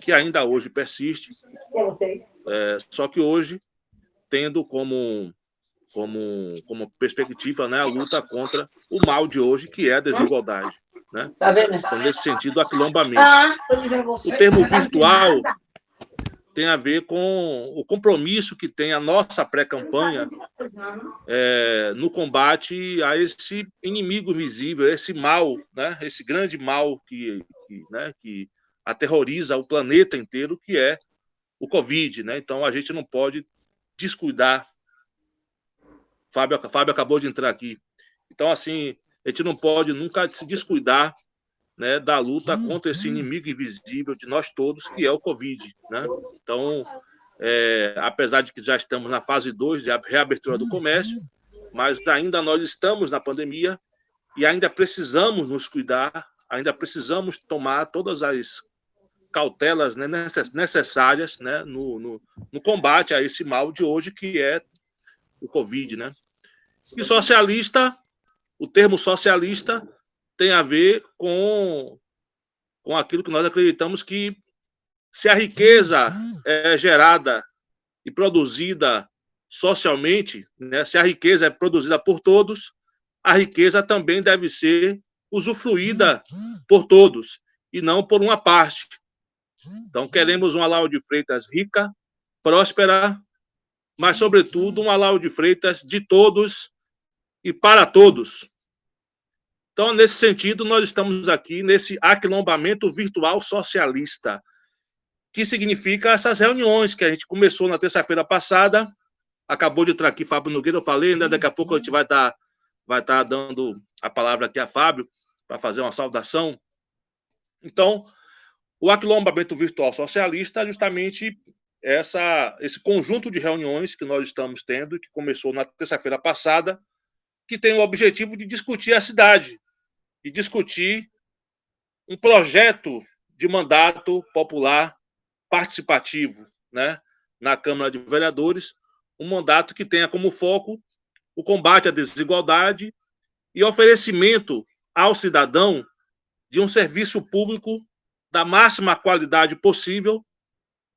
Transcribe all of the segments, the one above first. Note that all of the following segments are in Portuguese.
que ainda hoje persiste, só que hoje tendo como perspectiva, né, a luta contra o mal de hoje, que é a desigualdade. Né? Então, nesse sentido, o aquilombamento. O termo virtual tem a ver com o compromisso que tem a nossa pré-campanha no combate a esse inimigo visível, esse mal, né, esse grande mal que aterroriza o planeta inteiro, que é o Covid. Né? Então, a gente não pode descuidar. Fábio acabou de entrar aqui. Então, assim, a gente não pode nunca se descuidar, né, da luta contra esse inimigo invisível de nós todos, que é o Covid. Né? Então, apesar de que já estamos na fase 2 de reabertura do comércio, mas ainda nós estamos na pandemia e ainda precisamos nos cuidar, ainda precisamos tomar todas as cautelas, né, necessárias, né, no combate a esse mal de hoje, que é o Covid. Né? E socialista, o termo socialista tem a ver com aquilo que nós acreditamos que, se a riqueza é gerada e produzida socialmente, né, se a riqueza é produzida por todos, a riqueza também deve ser usufruída por todos e não por uma parte. Então, queremos uma Lauro de Freitas rica, próspera, mas, sobretudo, uma Lauro de Freitas de todos e para todos. Então, nesse sentido, nós estamos aqui nesse aquilombamento virtual socialista, que significa essas reuniões que a gente começou na terça-feira passada. Acabou de entrar aqui Fábio Nogueira, eu falei, né? Daqui a pouco a gente vai estar dando a palavra aqui a Fábio para fazer uma saudação. Então, o aquilombamento virtual socialista é justamente esse conjunto de reuniões que nós estamos tendo, que começou na terça-feira passada, que tem o objetivo de discutir a cidade, e discutir um projeto de mandato popular participativo, né, na Câmara de Vereadores, um mandato que tenha como foco o combate à desigualdade e oferecimento ao cidadão de um serviço público da máxima qualidade possível,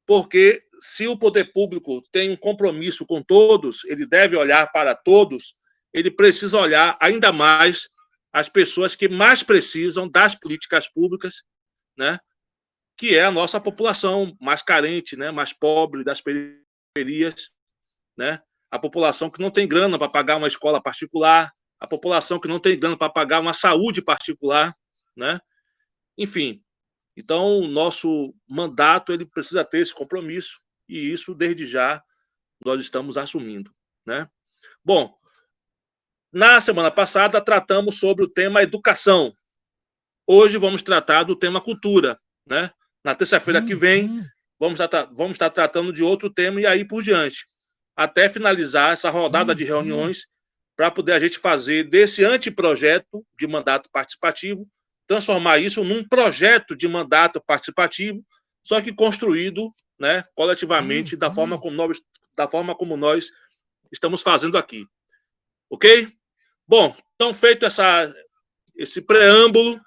porque se o poder público tem um compromisso com todos, ele deve olhar para todos, ele precisa olhar ainda mais as pessoas que mais precisam das políticas públicas, né, que é a nossa população mais carente, né, mais pobre, das periferias, né, a população que não tem grana para pagar uma escola particular, a população que não tem grana para pagar uma saúde particular, né? Enfim, então o nosso mandato ele precisa ter esse compromisso, e isso desde já nós estamos assumindo, né? Bom, na semana passada tratamos sobre o tema educação. Hoje vamos tratar do tema cultura, né? Na terça-feira que vem vamos estar tratando de outro tema e aí por diante, até finalizar essa rodada de reuniões para poder a gente fazer desse anteprojeto de mandato participativo, transformar isso num projeto de mandato participativo, só que construído, né, coletivamente, da forma como nós estamos fazendo aqui. Ok? Bom, então, feito esse preâmbulo,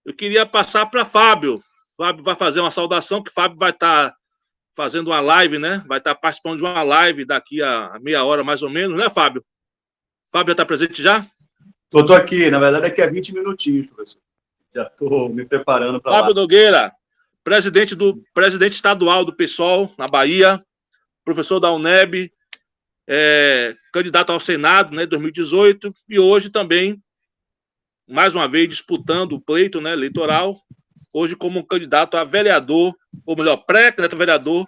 eu queria passar para Fábio. Fábio vai fazer uma saudação, que Fábio vai estar fazendo uma live, né? Vai estar participando de uma live daqui a meia hora, mais ou menos, né, Fábio? Fábio já está presente já? Estou aqui, na verdade, daqui a 20 minutinhos, professor. Já estou me preparando para lá. Fábio Nogueira, presidente estadual do PSOL, na Bahia, professor da UNEB, candidato ao Senado, né, em 2018, e hoje também, mais uma vez, disputando o pleito, né, eleitoral, hoje como candidato a vereador, ou melhor, pré-candidato a vereador,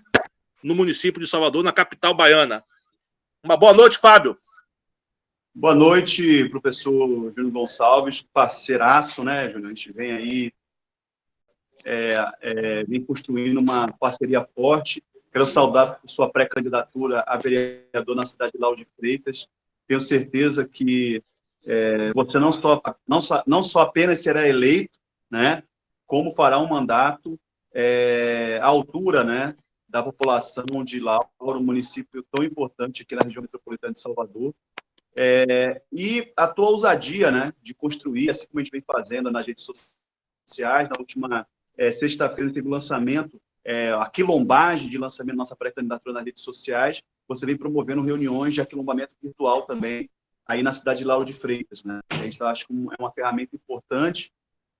no município de Salvador, na capital baiana. Uma boa noite, Fábio. Boa noite, professor Júnior Gonçalves, parceiraço, né, Júnior? A gente vem aí, vem construindo uma parceria forte. Quero saudar sua pré-candidatura a vereador na cidade de Lauro de Freitas. Tenho certeza que você não só apenas será eleito, né, como fará um mandato à altura, né, da população de Lauro, um município tão importante aqui na região metropolitana de Salvador. E a tua ousadia, né, de construir, assim como a gente vem fazendo nas redes sociais. Na última sexta-feira teve o lançamento a quilombagem de lançamento da nossa pré-candidatura nas redes sociais, você vem promovendo reuniões de aquilombamento virtual também, aí na cidade de Lauro de Freitas, né? A gente acha que é uma ferramenta importante.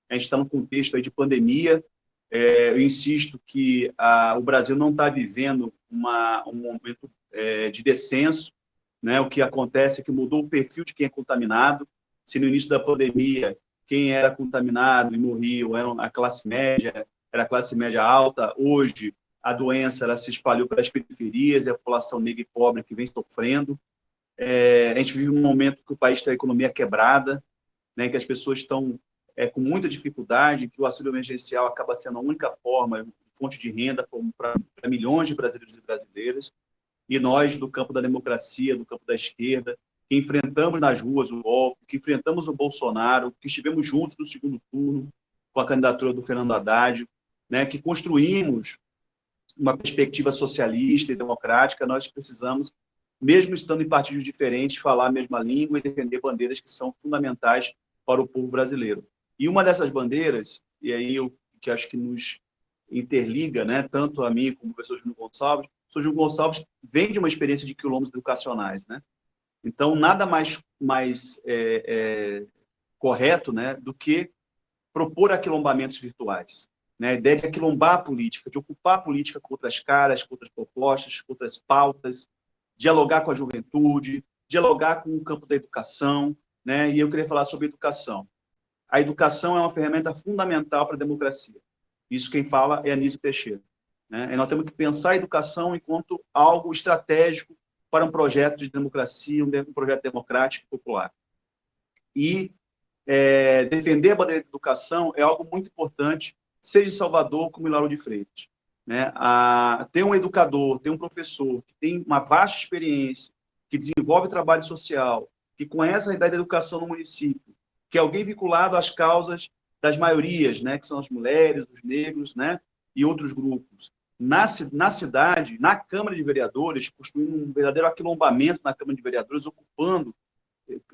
A gente está num contexto aí de pandemia. Eu insisto que o Brasil não está vivendo um momento de descenso, né? O que acontece é que mudou o perfil de quem é contaminado. Se no início da pandemia quem era contaminado e morria era a classe média, era a classe média alta, hoje a doença ela se espalhou pelas periferias e a população negra e pobre que vem sofrendo. A gente vive um momento que o país tem a economia quebrada, né, que as pessoas estão com muita dificuldade, que o auxílio emergencial acaba sendo a única forma, fonte de renda para milhões de brasileiros e brasileiras. E nós, do campo da democracia, do campo da esquerda, que enfrentamos nas ruas o golpe, que enfrentamos o Bolsonaro, que estivemos juntos no segundo turno com a candidatura do Fernando Haddad, né, que construímos uma perspectiva socialista e democrática, nós precisamos, mesmo estando em partidos diferentes, falar a mesma língua e defender bandeiras que são fundamentais para o povo brasileiro. E uma dessas bandeiras, e aí que acho que nos interliga, né, tanto a mim como o professor Júnior Gonçalves, o professor Júnior Gonçalves vem de uma experiência de quilombos educacionais, né? Então, nada mais correto, né, do que propor aquilombamentos virtuais. Né? A ideia de aquilombar a política, de ocupar a política com outras caras, com outras propostas, com outras pautas, dialogar com a juventude, dialogar com o campo da educação, né? E eu queria falar sobre educação. A educação é uma ferramenta fundamental para a democracia. Isso quem fala é Anísio Teixeira. Né? E nós temos que pensar a educação enquanto algo estratégico para um projeto de democracia, um projeto democrático e popular. E defender a bandeira da educação é algo muito importante, seja em Salvador como em Lauro de Freitas. Né? Ter um educador, ter um professor que tem uma vasta experiência, que desenvolve trabalho social, que conhece a realidade da educação no município, que é alguém vinculado às causas das maiorias, né? Que são as mulheres, os negros, né? E outros grupos. Na cidade, na Câmara de Vereadores, construindo um verdadeiro aquilombamento na Câmara de Vereadores,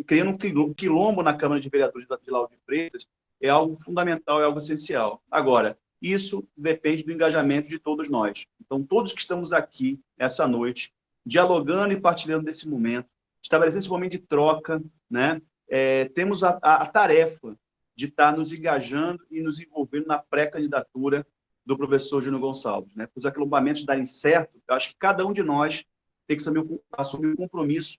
criando um quilombo na Câmara de Vereadores de Lauro de Freitas, é algo fundamental, é algo essencial. Agora, isso depende do engajamento de todos nós. Então, todos que estamos aqui essa noite, dialogando e partilhando desse momento, estabelecendo esse momento de troca, né? Temos a tarefa de estar nos engajando e nos envolvendo na pré-candidatura do professor Júnior Gonçalves. Né? Para os aquilombamentos darem certo, eu acho que cada um de nós tem que assumir o compromisso,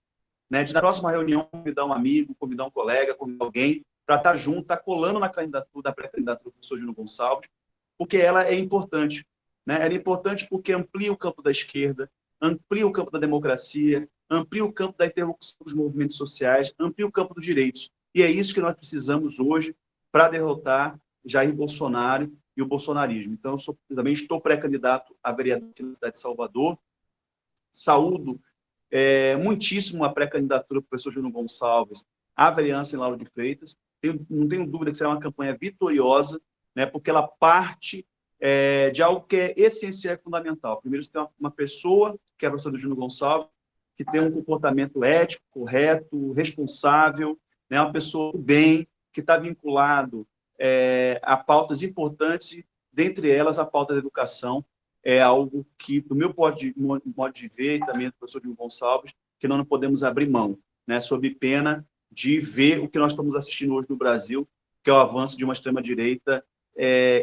né, de na próxima reunião convidar um amigo, convidar um colega, convidar alguém para estar junto, estar colando na candidatura, da pré-candidatura do professor Júnior Gonçalves, porque ela é importante. Né? Ela é importante porque amplia o campo da esquerda, amplia o campo da democracia, amplia o campo da interlocução dos movimentos sociais, amplia o campo dos direitos. E é isso que nós precisamos hoje para derrotar Jair Bolsonaro e o bolsonarismo. Então, eu também estou pré-candidato a vereador aqui na cidade de Salvador. Saúdo muitíssimo a pré-candidatura do professor Júnior Gonçalves à vereança em Lauro de Freitas. Não tenho dúvida que será uma campanha vitoriosa, né, porque ela parte de algo que é essencial e fundamental. Primeiro, você tem uma pessoa, que é a professora Júnior Gonçalves, que tem um comportamento ético, correto, responsável, né, uma pessoa do bem, que está vinculado a pautas importantes, dentre elas a pauta da educação, é algo que, do meu modo de ver, e também do professor Júnior Gonçalves, que não podemos abrir mão, né, sob pena de ver o que nós estamos assistindo hoje no Brasil, que é o avanço de uma extrema-direita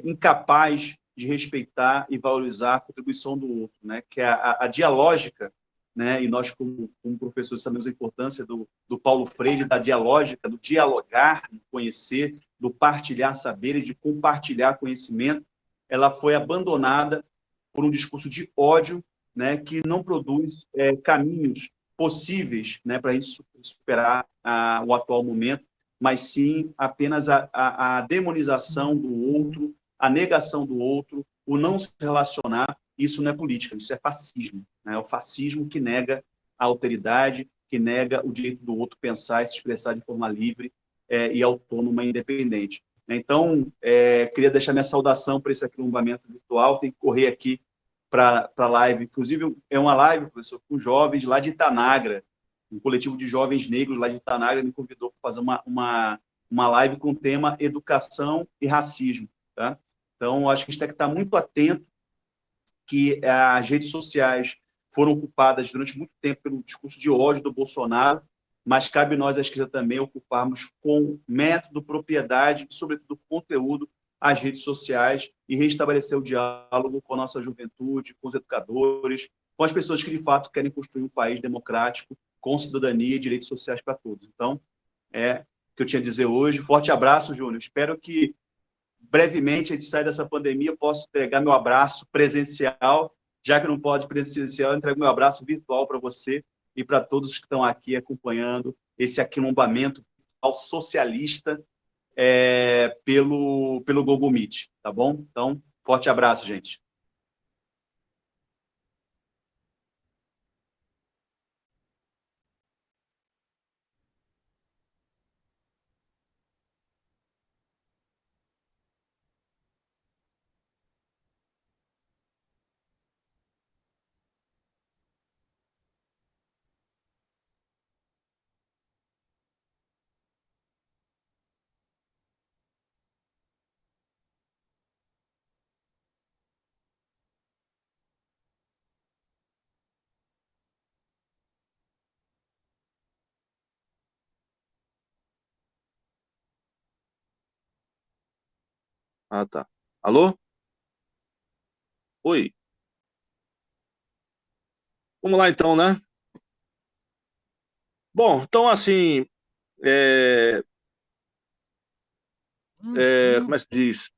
incapaz de respeitar e valorizar a contribuição do outro, né, que é a dialógica, né, e nós, como professores, sabemos a importância do Paulo Freire, da dialógica, do dialogar, do conhecer, do partilhar saberes, de compartilhar conhecimento. Ela foi abandonada por um discurso de ódio, né, que não produz caminhos possíveis, né, para a gente superar o atual momento, mas sim apenas a demonização do outro, a negação do outro, o não se relacionar. Isso não é política, isso é fascismo. Né? É o fascismo que nega a alteridade, que nega o direito do outro pensar e se expressar de forma livre e autônoma e independente. Então, queria deixar minha saudação para esse aquilombamento virtual. Tem que correr aqui para a live. Inclusive, é uma live, professor, com jovens lá de Itanagra. Um coletivo de jovens negros lá de Itanagra me convidou para fazer uma live com o tema educação e racismo. Tá? Então, acho que a gente tem que estar muito atento que as redes sociais foram ocupadas durante muito tempo pelo discurso de ódio do Bolsonaro, mas cabe nós, à esquerda, também ocuparmos com método, propriedade e, sobretudo, conteúdo as redes sociais e restabelecer o diálogo com a nossa juventude, com os educadores, com as pessoas que, de fato, querem construir um país democrático, com cidadania e direitos sociais para todos. Então, é o que eu tinha a dizer hoje. Forte abraço, Júnior. Espero que brevemente a gente saia dessa pandemia, eu posso entregar meu abraço presencial, já que não pode presencial, eu entrego meu abraço virtual para você e para todos que estão aqui acompanhando esse aquilombamento socialista pelo Google Meet, tá bom? Então, forte abraço, gente. Ah, tá. Alô? Oi. Vamos lá, então, né? Bom, então, assim, é, como é que se diz?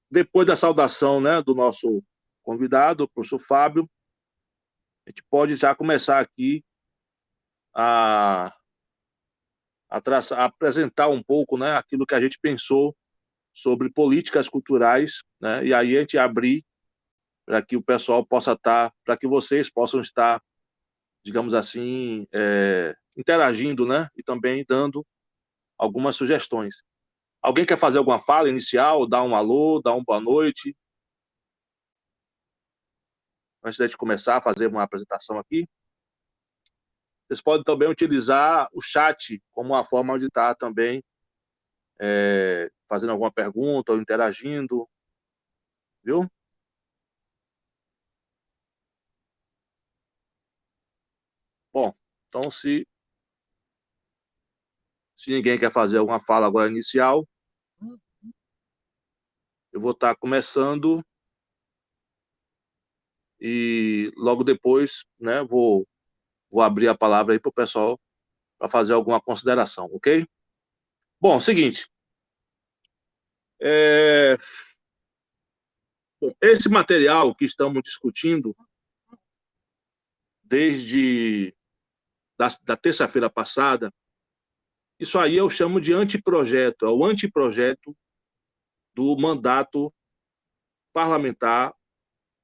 Depois da saudação, né, do nosso convidado, o professor Fábio, a gente pode já começar aqui a, a apresentar um pouco, né, aquilo que a gente pensou sobre políticas culturais, né, e aí a gente abrir para que o pessoal possa estar, para que vocês possam estar, digamos assim, interagindo, né, e também dando algumas sugestões. Alguém quer fazer alguma fala inicial, dar um alô, dar uma boa noite, antes da gente começar a fazer uma apresentação aqui? Vocês podem também utilizar o chat como uma forma de estar também fazendo alguma pergunta ou interagindo, viu? Bom, então se ninguém quer fazer alguma fala agora inicial, eu vou estar começando e logo depois, né, vou abrir a palavra aí para o pessoal para fazer alguma consideração, ok? Bom, seguinte, é, bom, esse material que estamos discutindo desde da terça-feira passada, isso aí eu chamo de anteprojeto, é o anteprojeto do mandato parlamentar,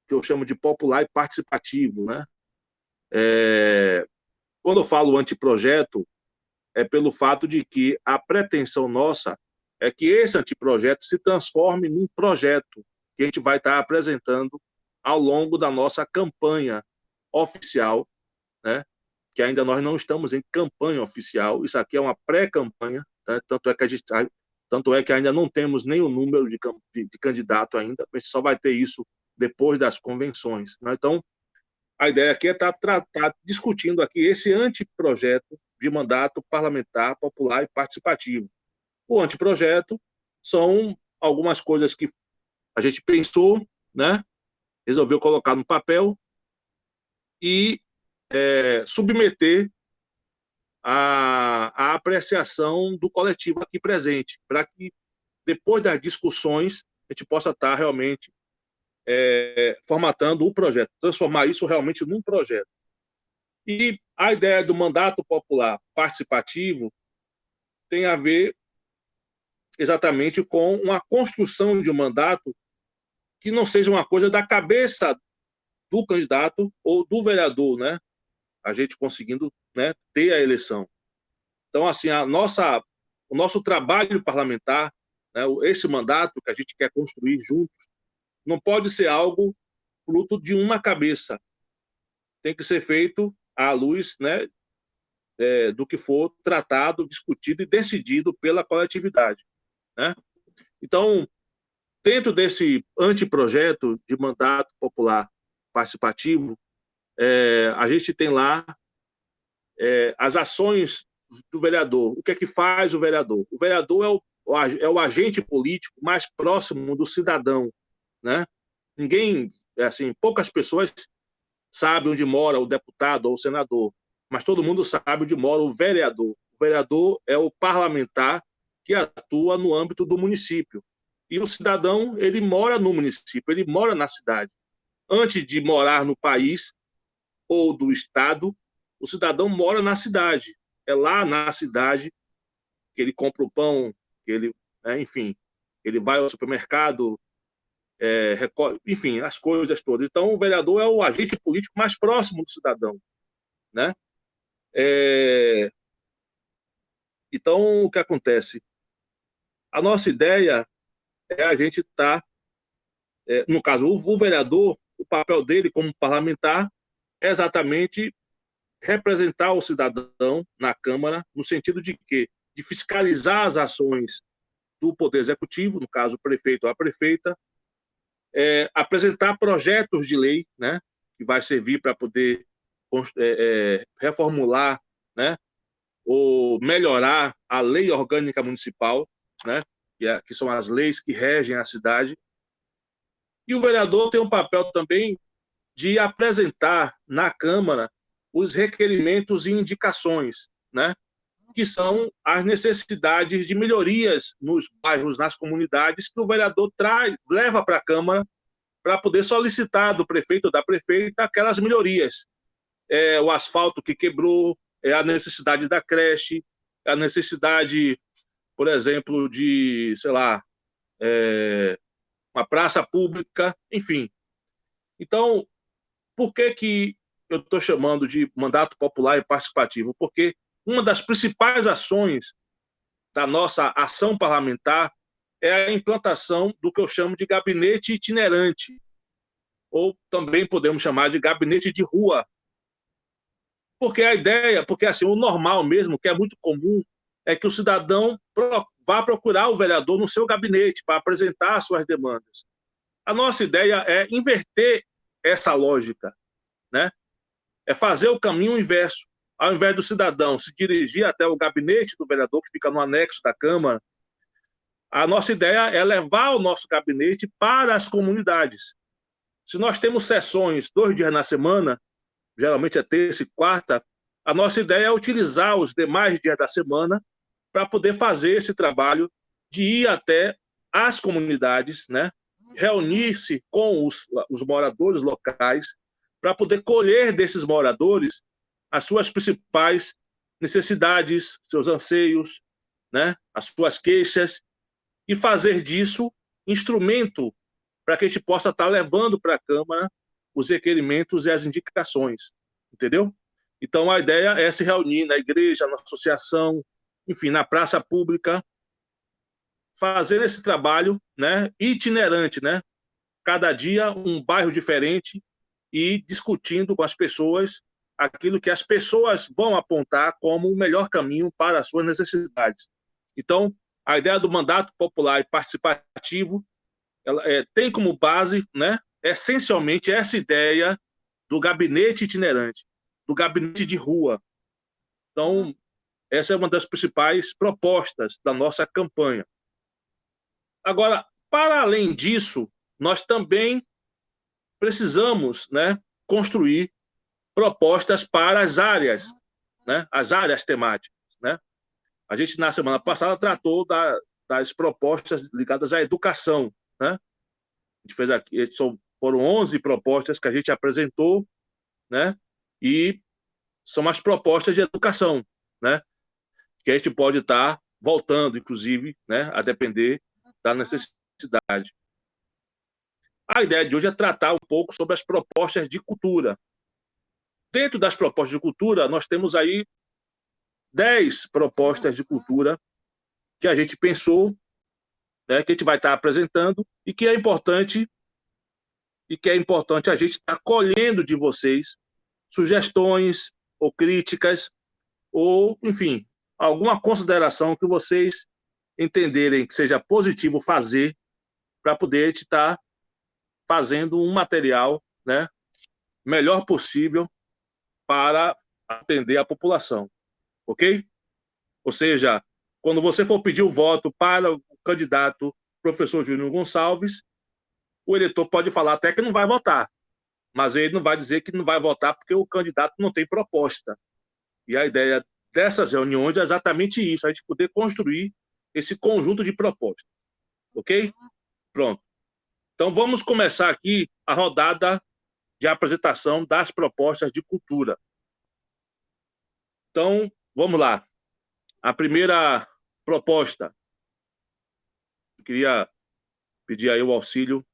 que eu chamo de popular e participativo, né? Quando eu falo anteprojeto, é pelo fato de que a pretensão nossa é que esse anteprojeto se transforme num projeto que a gente vai estar apresentando ao longo da nossa campanha oficial, né? Que ainda nós não estamos em campanha oficial, isso aqui é uma pré-campanha, né? Tanto é que ainda não temos nem o número de candidato ainda, a gente só vai ter isso depois das convenções, né? Então, a ideia aqui é estar discutindo aqui esse anteprojeto de mandato parlamentar, popular e participativo. O anteprojeto são algumas coisas que a gente pensou, né? Resolveu colocar no papel e submeter a apreciação do coletivo aqui presente, para que depois das discussões a gente possa estar realmente formatando o projeto, transformar isso realmente num projeto. E a ideia do mandato popular participativo tem a ver exatamente com uma construção de um mandato que não seja uma coisa da cabeça do candidato ou do vereador, né? A gente conseguindo, né, ter a eleição. Então, assim, o nosso trabalho parlamentar, né, esse mandato que a gente quer construir juntos, não pode ser algo fruto de uma cabeça. Tem que ser feito à luz, né, do que for tratado, discutido e decidido pela coletividade, né? Então, dentro desse anteprojeto de mandato popular participativo, a gente tem lá as ações do vereador. O que é que faz o vereador? O vereador é o agente político mais próximo do cidadão, né? Ninguém, assim, poucas pessoas sabem onde mora o deputado ou o senador, mas todo mundo sabe onde mora o vereador. O vereador é o parlamentar que atua no âmbito do município. E o cidadão, ele mora no município, ele mora na cidade. Antes de morar no país ou do estado, o cidadão mora na cidade. É lá na cidade que ele compra o pão, que ele, enfim, ele vai ao supermercado, recolhe, enfim, as coisas todas. Então, o vereador é o agente político mais próximo do cidadão, né? Então, o que acontece? A nossa ideia é a gente estar, no caso, o vereador, o papel dele como parlamentar é exatamente representar o cidadão na Câmara, no sentido de quê? De fiscalizar as ações do Poder Executivo, no caso, o prefeito ou a prefeita, apresentar projetos de lei, né, que vai servir para poder reformular, né, ou melhorar a lei orgânica municipal, né, que são as leis que regem a cidade. E o vereador tem um papel também de apresentar na Câmara os requerimentos e indicações, né, que são as necessidades de melhorias nos bairros, nas comunidades, que o vereador leva para a Câmara para poder solicitar do prefeito ou da prefeita aquelas melhorias. O asfalto que quebrou, a necessidade da creche, a necessidade, por exemplo, de, sei lá, uma praça pública, enfim. Então, por que eu estou chamando de mandato popular e participativo? Porque uma das principais ações da nossa ação parlamentar é a implantação do que eu chamo de gabinete itinerante, ou também podemos chamar de gabinete de rua. Porque assim, o normal mesmo, que é muito comum, é que o cidadão vá procurar o vereador no seu gabinete para apresentar as suas demandas. A nossa ideia é inverter essa lógica, né? É fazer o caminho inverso. Ao invés do cidadão se dirigir até o gabinete do vereador, que fica no anexo da Câmara, a nossa ideia é levar o nosso gabinete para as comunidades. Se nós temos sessões 2 dias na semana, geralmente é terça e quarta, a nossa ideia é utilizar os demais dias da semana para poder fazer esse trabalho de ir até as comunidades, né? Reunir-se com os moradores locais para poder colher desses moradores as suas principais necessidades, seus anseios, né? As suas queixas, e fazer disso instrumento para que a gente possa estar levando para a Câmara os requerimentos e as indicações, entendeu? Então, a ideia é se reunir na igreja, na associação, enfim, na praça pública, fazer esse trabalho, né, itinerante, né? Cada dia um bairro diferente e discutindo com as pessoas aquilo que as pessoas vão apontar como o melhor caminho para as suas necessidades. Então, a ideia do mandato popular e participativo ela, tem como base, né, essencialmente, essa ideia do gabinete itinerante, do gabinete de rua. Então, essa é uma das principais propostas da nossa campanha. Agora, para além disso, nós também precisamos, né, construir propostas para as áreas, né, as áreas temáticas, né? A gente, na semana passada, tratou das propostas ligadas à educação, né? A gente fez aqui, foram 11 propostas que a gente apresentou, né? E são as propostas de educação, né? Que a gente pode estar voltando, inclusive, né? A depender da necessidade. A ideia de hoje é tratar um pouco sobre as propostas de cultura. Dentro das propostas de cultura, nós temos aí 10 propostas de cultura que a gente pensou, né, que a gente vai estar apresentando e que é importante a gente estar colhendo de vocês sugestões ou críticas ou, enfim, alguma consideração que vocês entenderem que seja positivo fazer para poder estar fazendo um material, né, melhor possível para atender a população, ok? Ou seja, quando você for pedir o voto para o candidato professor Júnior Gonçalves, o eleitor pode falar até que não vai votar, mas ele não vai dizer que não vai votar porque o candidato não tem proposta. E a ideia dessas reuniões é exatamente isso, a gente poder construir esse conjunto de propostas, ok? Pronto. Então, vamos começar aqui a rodada de apresentação das propostas de cultura. Então, vamos lá. A primeira proposta, eu queria pedir aí o auxílio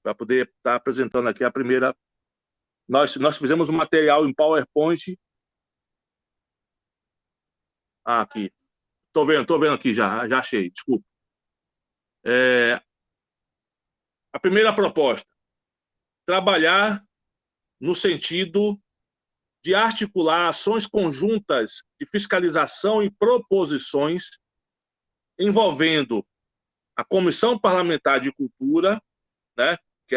para poder estar apresentando aqui a primeira. Nós fizemos um material em PowerPoint. Ah, aqui. Estou vendo aqui já achei, desculpa. A primeira proposta, trabalhar no sentido de articular ações conjuntas de fiscalização e proposições envolvendo a Comissão Parlamentar de Cultura, né, que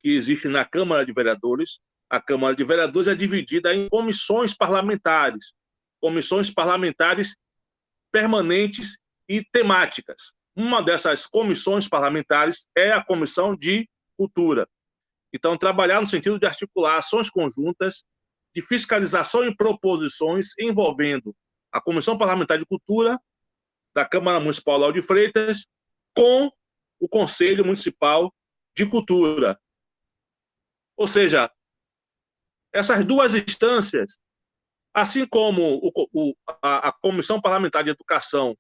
existe na Câmara de Vereadores. A Câmara de Vereadores é dividida em comissões parlamentares permanentes e temáticas. Uma dessas comissões parlamentares é a Comissão de Cultura. Então, trabalhar no sentido de articular ações conjuntas de fiscalização e proposições envolvendo a Comissão Parlamentar de Cultura da Câmara Municipal Lauro de Freitas com o Conselho Municipal de Cultura. Ou seja, essas duas instâncias, assim como a Comissão Parlamentar de Educação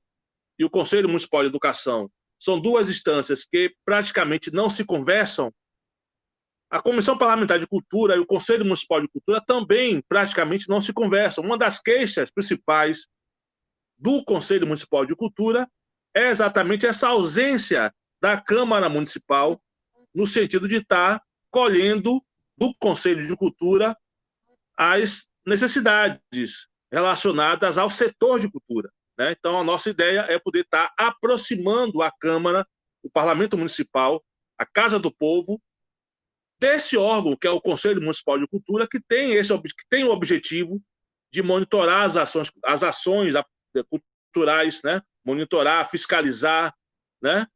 e o Conselho Municipal de Educação, são duas instâncias que praticamente não se conversam, a Comissão Parlamentar de Cultura e o Conselho Municipal de Cultura também praticamente não se conversam. Uma das queixas principais do Conselho Municipal de Cultura é exatamente essa ausência da Câmara Municipal no sentido de estar colhendo do Conselho de Cultura as necessidades relacionadas ao setor de cultura, né? Então, a nossa ideia é poder estar aproximando a Câmara, o Parlamento Municipal, a Casa do Povo, desse órgão, que é o Conselho Municipal de Cultura, que tem o objetivo de monitorar as ações culturais, né? Monitorar, fiscalizar, né?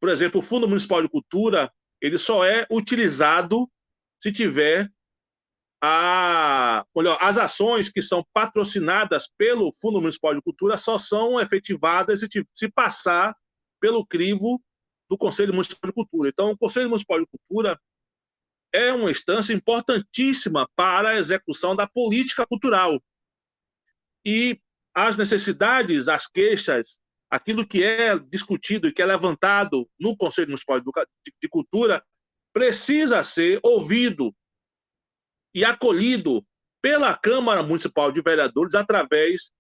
Por exemplo, o Fundo Municipal de Cultura, ele só é utilizado se tiver as ações que são patrocinadas pelo Fundo Municipal de Cultura só são efetivadas se passar pelo crivo do Conselho Municipal de Cultura. Então, o Conselho Municipal de Cultura é uma instância importantíssima para a execução da política cultural. E as necessidades, as queixas, aquilo que é discutido e que é levantado no Conselho Municipal de Cultura precisa ser ouvido e acolhido pela Câmara Municipal de Vereadores através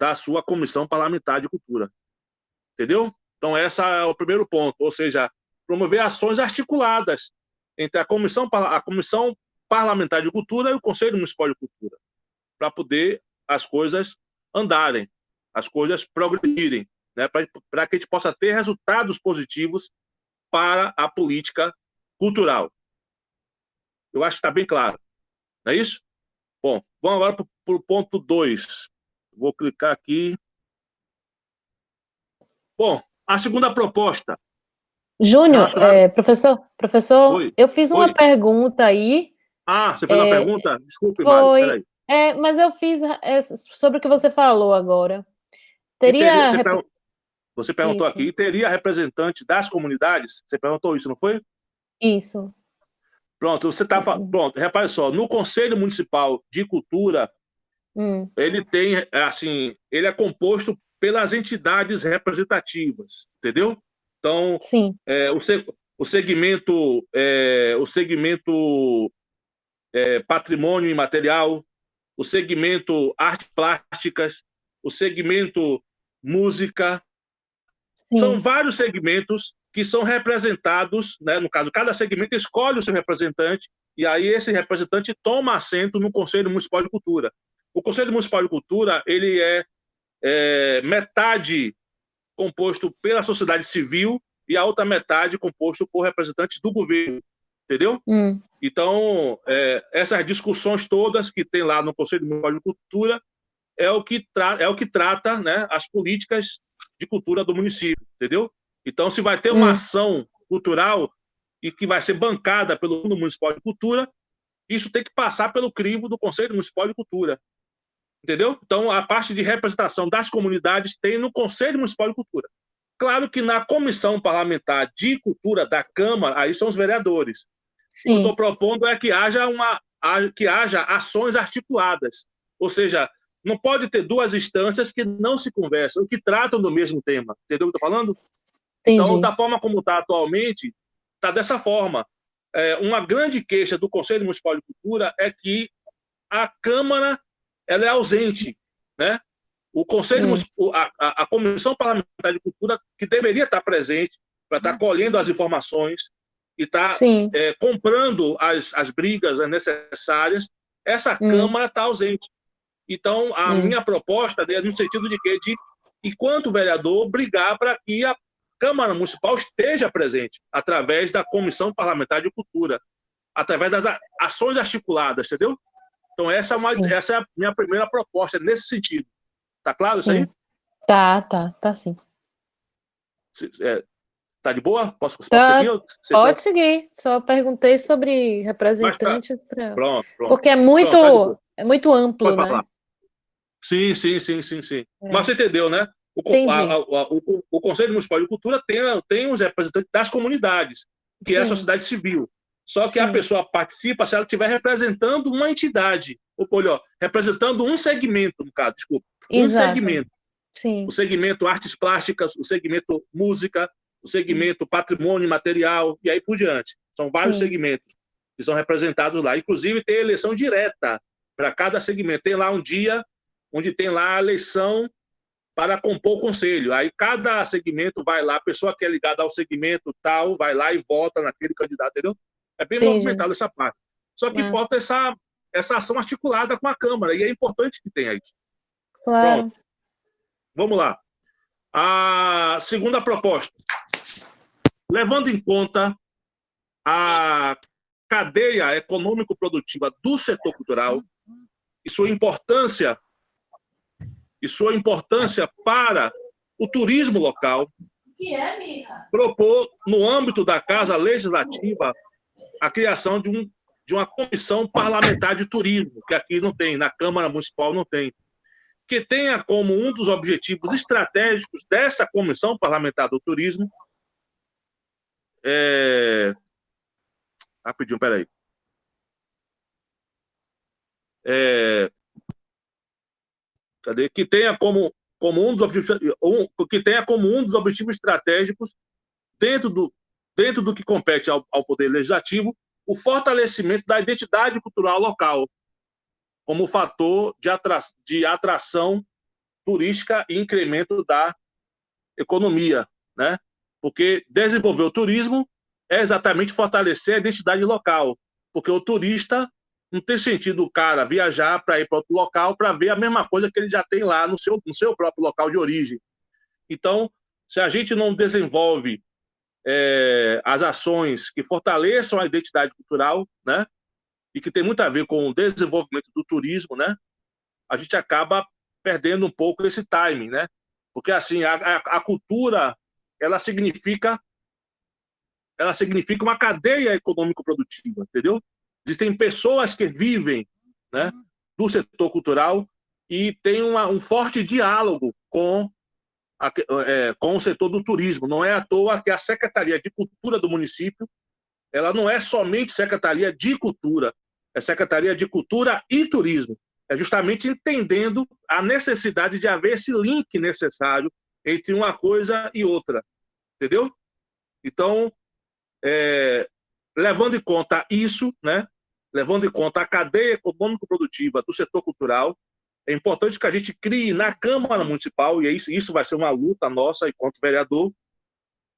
da sua Comissão Parlamentar de Cultura. Entendeu? Então, esse é o primeiro ponto, ou seja, promover ações articuladas entre a Comissão Parlamentar de Cultura e o Conselho Municipal de Cultura, para poder as coisas andarem, as coisas progredirem, né? Para que a gente possa ter resultados positivos para a política cultural. Eu acho que está bem claro. Não é isso? Bom, vamos agora para o ponto 2. Vou clicar aqui. Bom, a segunda proposta. Júnior, professor, Oi, eu fiz uma pergunta aí. Ah, você fez uma pergunta? Desculpe, Mário, peraí. Mas eu fiz sobre o que você falou agora. Você perguntou isso aqui, teria representante das comunidades? Você perguntou isso, não foi? Isso. Pronto, pronto, repare só, no Conselho Municipal de Cultura, ele tem, assim, ele é composto pelas entidades representativas, entendeu? Então, o segmento patrimônio imaterial, o segmento artes plásticas, o segmento música, são vários segmentos que são representados, né? No caso, cada segmento escolhe o seu representante e aí esse representante toma assento no Conselho Municipal de Cultura. O Conselho Municipal de Cultura, ele é metade composto pela sociedade civil e a outra metade composto por representantes do governo, entendeu? Então, essas discussões todas que tem lá no Conselho Municipal de Cultura é o que trata, né, as políticas de cultura do município, entendeu? Então, se vai ter uma ação cultural e que vai ser bancada pelo Fundo Municipal de Cultura, isso tem que passar pelo crivo do Conselho Municipal de Cultura, entendeu? Então, a parte de representação das comunidades tem no Conselho Municipal de Cultura. Claro que na Comissão Parlamentar de Cultura da Câmara, aí são os vereadores. Sim. O que eu estou propondo é que haja ações articuladas, ou seja, não pode ter duas instâncias que não se conversam, que tratam do mesmo tema, entendeu o que eu estou falando? Entendi. Então, da forma como está atualmente, está dessa forma. Uma grande queixa do Conselho Municipal de Cultura é que a Câmara ela é ausente, né? O Conselho, a Comissão Parlamentar de Cultura, que deveria estar presente para estar colhendo as informações e estar comprando as brigas necessárias, essa Câmara está ausente. Então, a minha proposta é no sentido de que, enquanto vereador, brigar para que a Câmara Municipal esteja presente através da Comissão Parlamentar de Cultura, através das ações articuladas, entendeu? Então, essa é a minha primeira proposta, nesse sentido. Tá claro isso aí? Tá sim. Tá de boa? Posso seguir? Pode seguir. Só perguntei sobre representantes. Pronto. Porque é muito amplo, pode falar. Né? Sim. Mas você entendeu, né? O Conselho Municipal de Cultura tem os representantes das comunidades, que é a sociedade civil. Só que a pessoa participa se ela estiver representando uma entidade, representando um segmento, no caso, desculpa. Exato. Um segmento. Sim. O segmento artes plásticas, o segmento música, o segmento patrimônio material, e aí por diante. São vários segmentos que são representados lá. Inclusive, tem eleição direta para cada segmento. Tem lá um dia onde tem lá a eleição para compor o conselho. Aí cada segmento vai lá, a pessoa que é ligada ao segmento tal, vai lá e vota naquele candidato, entendeu? É bem movimentado essa parte. Só que falta essa ação articulada com a Câmara, e é importante que tenha isso. Claro. Pronto. Vamos lá. A segunda proposta. Levando em conta a cadeia econômico-produtiva do setor cultural e sua importância para o turismo local, propor, no âmbito da Casa Legislativa, a criação de uma comissão parlamentar de turismo, que aqui não tem, na Câmara Municipal não tem, que tenha como um dos objetivos estratégicos dessa comissão parlamentar do turismo rapidinho, peraí. Cadê? Que tenha como um dos objetivos estratégicos dentro do que compete ao Poder Legislativo, o fortalecimento da identidade cultural local como fator de atração turística e incremento da economia, né? Porque desenvolver o turismo é exatamente fortalecer a identidade local, porque o turista não tem sentido o cara viajar para ir para outro local para ver a mesma coisa que ele já tem lá no seu próprio local de origem. Então, se a gente não desenvolve as ações que fortaleçam a identidade cultural, né, e que tem muito a ver com o desenvolvimento do turismo, né, a gente acaba perdendo um pouco esse timing, né? Porque assim, a cultura, ela significa uma cadeia econômico-produtiva, entendeu? Existem pessoas que vivem, né, do setor cultural e tem um forte diálogo com o setor do turismo. Não é à toa que a Secretaria de Cultura do município, ela não é somente Secretaria de Cultura, é Secretaria de Cultura e Turismo. É justamente entendendo a necessidade de haver esse link necessário entre uma coisa e outra, entendeu? Então, levando em conta isso, né, levando em conta a cadeia econômico-produtiva do setor cultural, é importante que a gente crie na Câmara Municipal, e isso vai ser uma luta nossa enquanto vereador,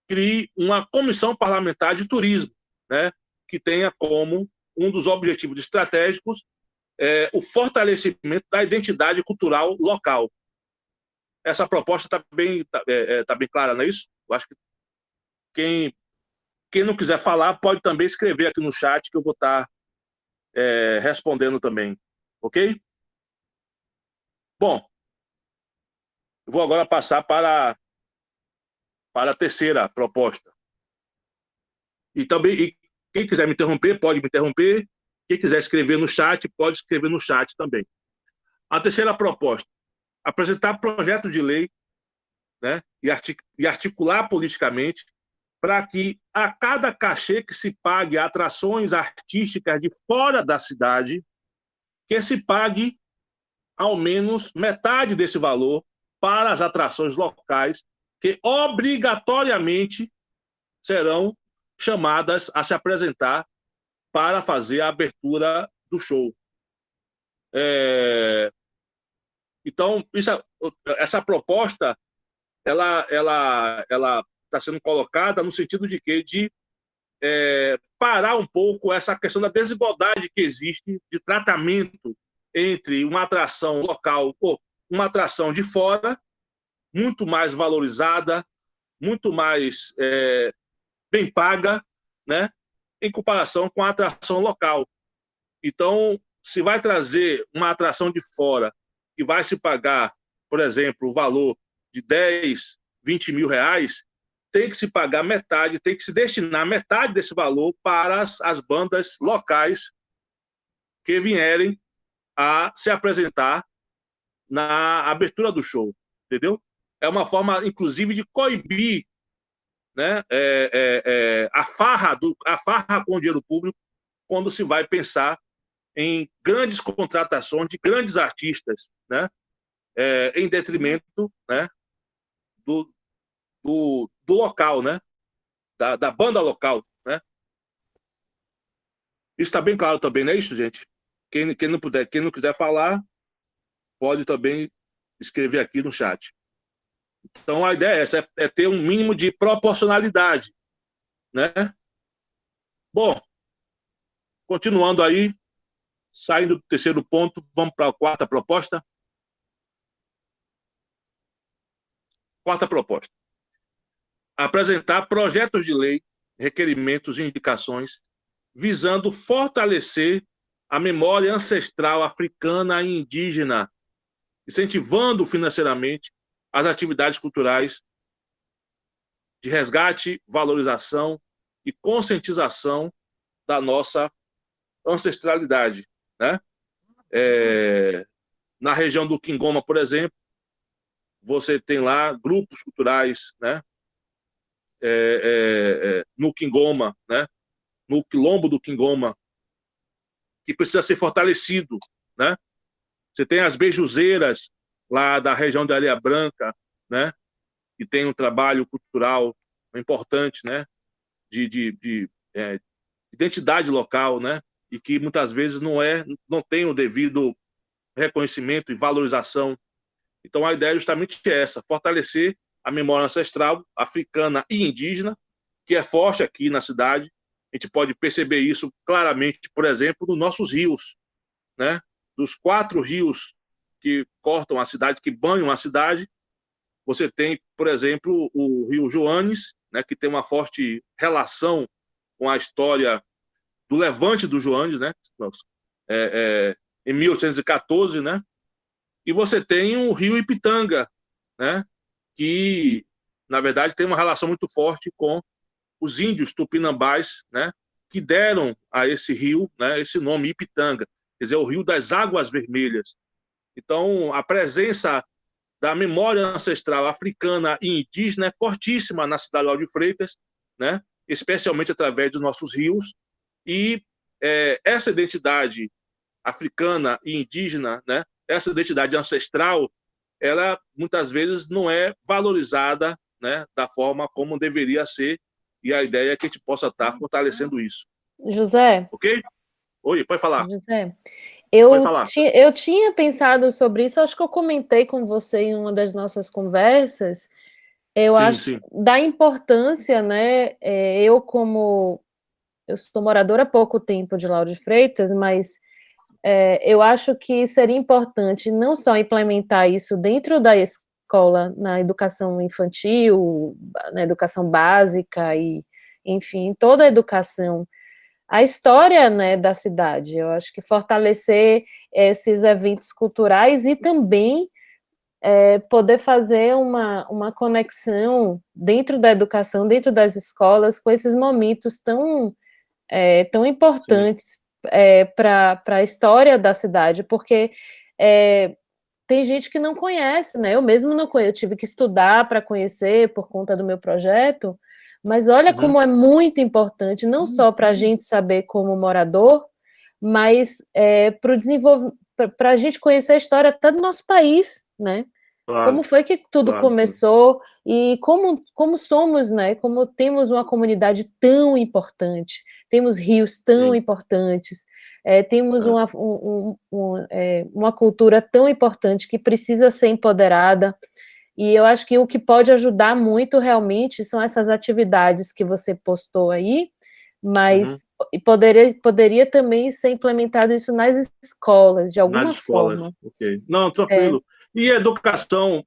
crie uma comissão parlamentar de turismo, né, que tenha como um dos objetivos estratégicos o fortalecimento da identidade cultural local. essa proposta está bem clara, não é isso? Eu acho que quem não quiser falar pode também escrever aqui no chat que eu vou estar respondendo também, ok? Bom, eu vou agora passar para a terceira proposta. E também, quem quiser me interromper, pode me interromper. Quem quiser escrever no chat, pode escrever no chat também. A terceira proposta, apresentar projeto de lei, né, e articular politicamente para que a cada cachê que se pague a atrações artísticas de fora da cidade, que se pague ao menos metade desse valor para as atrações locais, que obrigatoriamente serão chamadas a se apresentar para fazer a abertura do show. Então, essa proposta ela está sendo colocada no sentido de quê? De parar um pouco essa questão da desigualdade que existe de tratamento entre uma atração local ou uma atração de fora, muito mais valorizada, muito mais bem paga, né, em comparação com a atração local. Então, se vai trazer uma atração de fora que vai se pagar, por exemplo, o valor de 10, 20 mil reais, tem que se pagar metade, tem que se destinar metade desse valor para as bandas locais que vierem a se apresentar na abertura do show, entendeu? É uma forma, inclusive, de coibir, né, a farra com o dinheiro público quando se vai pensar em grandes contratações de grandes artistas, né, em detrimento, né, do local, né, da banda local, né? Isso está bem claro também, não é isso, gente? Quem não quiser falar, pode também escrever aqui no chat. Então, a ideia é essa, é ter um mínimo de proporcionalidade, né? Bom, continuando aí, saindo do terceiro ponto, vamos para a quarta proposta. Quarta proposta. Apresentar projetos de lei, requerimentos e indicações visando fortalecer a memória ancestral africana e indígena, incentivando financeiramente as atividades culturais de resgate, valorização e conscientização da nossa ancestralidade, né? Na região do Quingoma, por exemplo, você tem lá grupos culturais, né? No Quingoma, né? No quilombo do Quingoma, que precisa ser fortalecido, né? Você tem as beijuzeiras lá da região de Areia Branca, né? Que tem um trabalho cultural importante, né? De identidade local, né? E que muitas vezes não tem o devido reconhecimento e valorização. Então a ideia é justamente essa: fortalecer a memória ancestral africana e indígena, que é forte aqui na cidade. A gente pode perceber isso claramente, por exemplo, nos nossos rios, né? Dos 4 rios que cortam a cidade, que banham a cidade, você tem, por exemplo, o Rio Joanes, né, que tem uma forte relação com a história do levante do Joanes, né, em 1814, né, e você tem o Rio Ipitanga, né, que, na verdade, tem uma relação muito forte com os índios tupinambás, né, que deram a esse rio, né, esse nome Ipitanga, quer dizer, o Rio das Águas Vermelhas. Então, a presença da memória ancestral africana e indígena é fortíssima na cidade de Lauro de Freitas, né, especialmente através dos nossos rios, e essa identidade africana e indígena, né, essa identidade ancestral, ela muitas vezes não é valorizada, né, da forma como deveria ser, e a ideia é que a gente possa estar fortalecendo isso. José? Ok? Oi, pode falar. José, Pode falar. eu tinha pensado sobre isso, acho que eu comentei com você em uma das nossas conversas, eu acho da importância, né, eu sou moradora há pouco tempo de Lauro de Freitas, mas eu acho que seria importante não só implementar isso dentro da escola, na educação infantil, na educação básica e, enfim, toda a educação, a história, né, da cidade. Eu acho que fortalecer esses eventos culturais e também poder fazer uma conexão dentro da educação, dentro das escolas, com esses momentos tão importantes para a história da cidade, porque tem gente que não conhece, né? Eu mesmo não conheço, eu tive que estudar para conhecer por conta do meu projeto, mas olha como é muito importante, não só para a gente saber como morador, mas para a gente conhecer a história até do nosso país, né? Claro, Como foi que tudo claro. começou e como somos, né? Como temos uma comunidade tão importante, temos rios tão importantes, temos uma cultura tão importante que precisa ser empoderada. E eu acho que o que pode ajudar muito realmente são essas atividades que você postou aí, mas poderia também ser implementado isso nas escolas, de alguma forma. Ok. Não, tranquilo. E educação,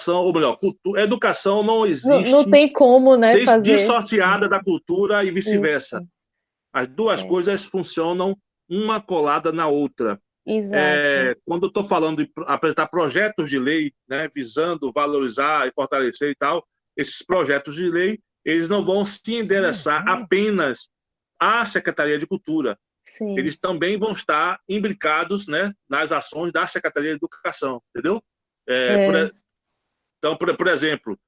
ou melhor, educação não existe não tem como, né, fazer dissociada da cultura e vice-versa. As duas coisas funcionam uma colada na outra. Exato. Quando eu estou falando de apresentar projetos de lei, né, visando valorizar e fortalecer e tal, esses projetos de lei, eles não vão se endereçar apenas à Secretaria de Cultura. Sim. Eles também vão estar imbricados, né, nas ações da Secretaria de Educação, entendeu? Então, por exemplo,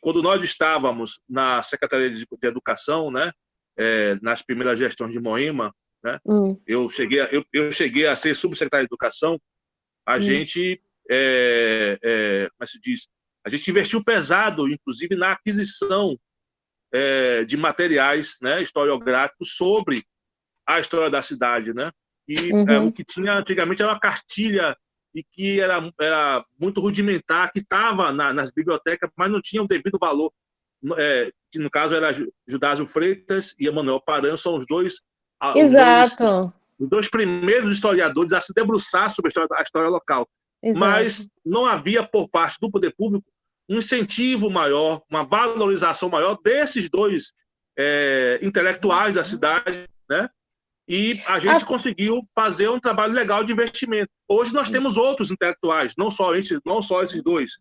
quando nós estávamos na Secretaria de Educação, né, nas primeiras gestões de Moema, né, eu cheguei a ser subsecretário de Educação, a gente, como se diz, a gente investiu pesado, inclusive, na aquisição de materiais, né, historiográficos sobre a história da cidade, né? E o que tinha antigamente era uma cartilha e que era muito rudimentar, que estava nas bibliotecas, mas não tinha o devido valor. Que no caso era Judásio Freitas e Emanuel Paran, são os dois primeiros historiadores a se debruçar sobre a história local. Exato. Mas não havia, por parte do poder público, um incentivo maior, uma valorização maior desses dois intelectuais da cidade, né? E a gente conseguiu fazer um trabalho legal de investimento. Hoje nós temos outros intelectuais, não só esses dois,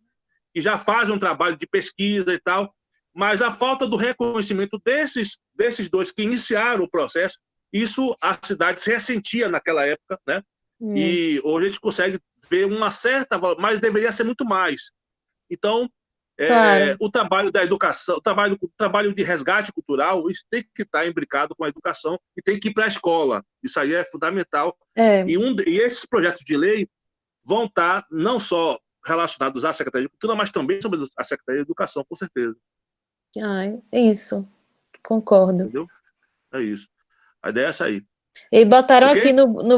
que já fazem um trabalho de pesquisa e tal, mas a falta do reconhecimento desses dois que iniciaram o processo, isso a cidade se ressentia naquela época, né? E hoje a gente consegue ver uma certa, mas deveria ser muito mais. Então, claro. O trabalho da educação, o trabalho de resgate cultural, isso tem que estar imbricado com a educação e tem que ir para a escola. Isso aí é fundamental. E esses projetos de lei vão estar não só relacionados à Secretaria de Cultura, mas também sobre a Secretaria de Educação, com certeza. É isso. Concordo. Entendeu? É isso. A ideia é essa aí. E botaram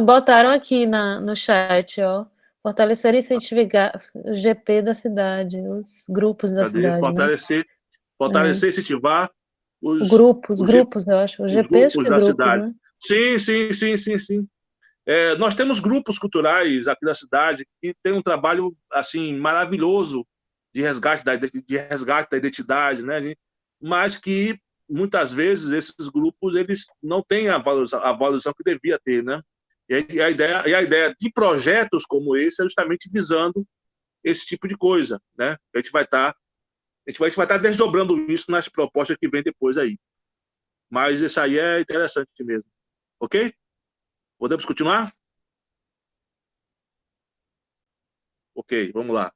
botaram aqui no chat, ó. Fortalecer e incentivar o GP da cidade, os grupos da cidade. Fortalecer e incentivar os grupos, eu acho. O GP acho que é da grupo, cidade. Né? Sim. Nós temos grupos culturais aqui da cidade que têm um trabalho assim maravilhoso de resgate da identidade, né? Mas que muitas vezes esses grupos eles não têm a valorização que devia ter, né? E a ideia de projetos como esse é justamente visando esse tipo de coisa, né? A gente vai estar desdobrando isso nas propostas que vem depois aí. Mas isso aí é interessante mesmo. Ok? Podemos continuar? Ok, vamos lá.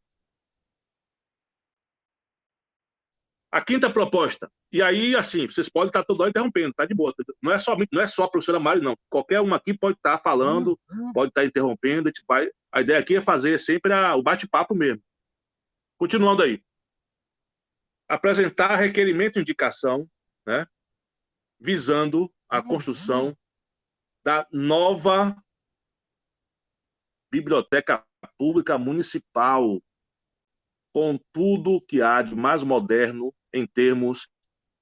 A quinta proposta. E aí, assim, vocês podem estar toda hora interrompendo, tá de boa. Não é só a professora Mari, não. Qualquer uma aqui pode estar falando, pode estar interrompendo. A ideia aqui é fazer sempre o bate-papo mesmo. Continuando aí. Apresentar requerimento de indicação, né, visando a construção da nova Biblioteca Pública Municipal, com tudo que há de mais moderno em termos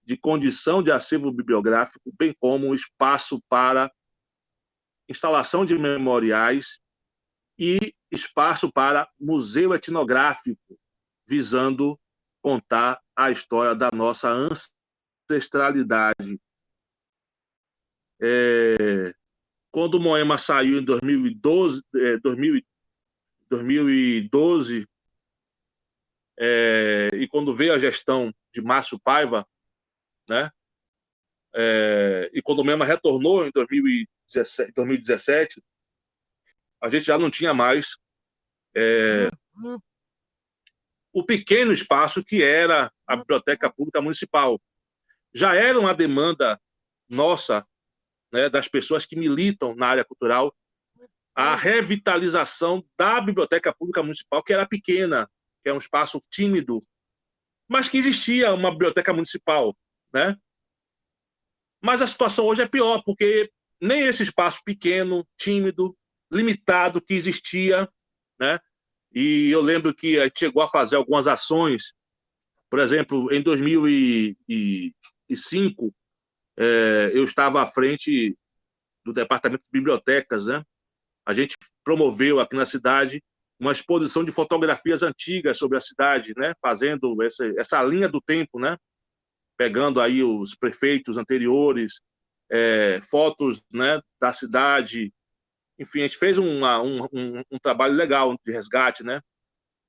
de condição de acervo bibliográfico, bem como espaço para instalação de memoriais e espaço para museu etnográfico, visando contar a história da nossa ancestralidade. Quando o Moema saiu em 2012, e quando veio a gestão de Márcio Paiva, né? E quando o Moema retornou em 2017, a gente já não tinha mais o pequeno espaço que era a Biblioteca Pública Municipal. Já era uma demanda nossa, né, das pessoas que militam na área cultural, a revitalização da Biblioteca Pública Municipal, que era pequena, que é um espaço tímido, mas que existia uma biblioteca municipal, né? Mas a situação hoje é pior, porque nem esse espaço pequeno, tímido, limitado que existia, né? E eu lembro que a gente chegou a fazer algumas ações, por exemplo, em 2005, eu estava à frente do Departamento de Bibliotecas, né? A gente promoveu aqui na cidade uma exposição de fotografias antigas sobre a cidade, né? Fazendo essa linha do tempo, né? Pegando aí os prefeitos anteriores, fotos, né, da cidade. Enfim, a gente fez um trabalho legal de resgate, né?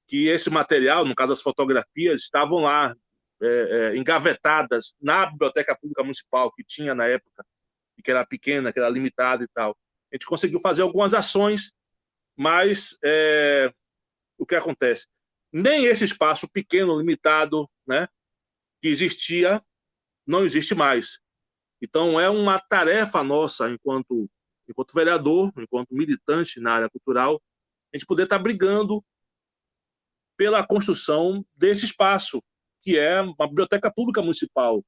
Que esse material, no caso as fotografias, estavam lá engavetadas na Biblioteca Pública Municipal, que tinha na época, que era pequena, que era limitada e tal. A gente conseguiu fazer algumas ações, mas o que acontece? Nem esse espaço pequeno, limitado, né, que existia, não existe mais. Então, é uma tarefa nossa, enquanto vereador, enquanto militante na área cultural, a gente poder estar brigando pela construção desse espaço, que é uma biblioteca pública municipal,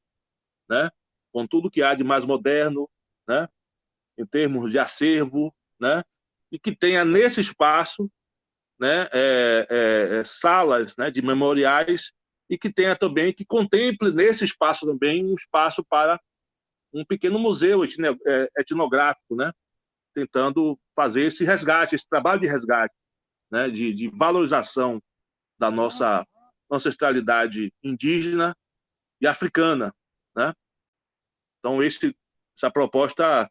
né, com tudo que há de mais moderno, né, em termos de acervo, né, e que tenha nesse espaço, né, salas, né, de memoriais, e que tenha também, que contemple nesse espaço também um espaço para um pequeno museu etnográfico, né, tentando fazer esse resgate, esse trabalho de resgate, né, de valorização da nossa ancestralidade indígena e africana, né? Então, essa proposta,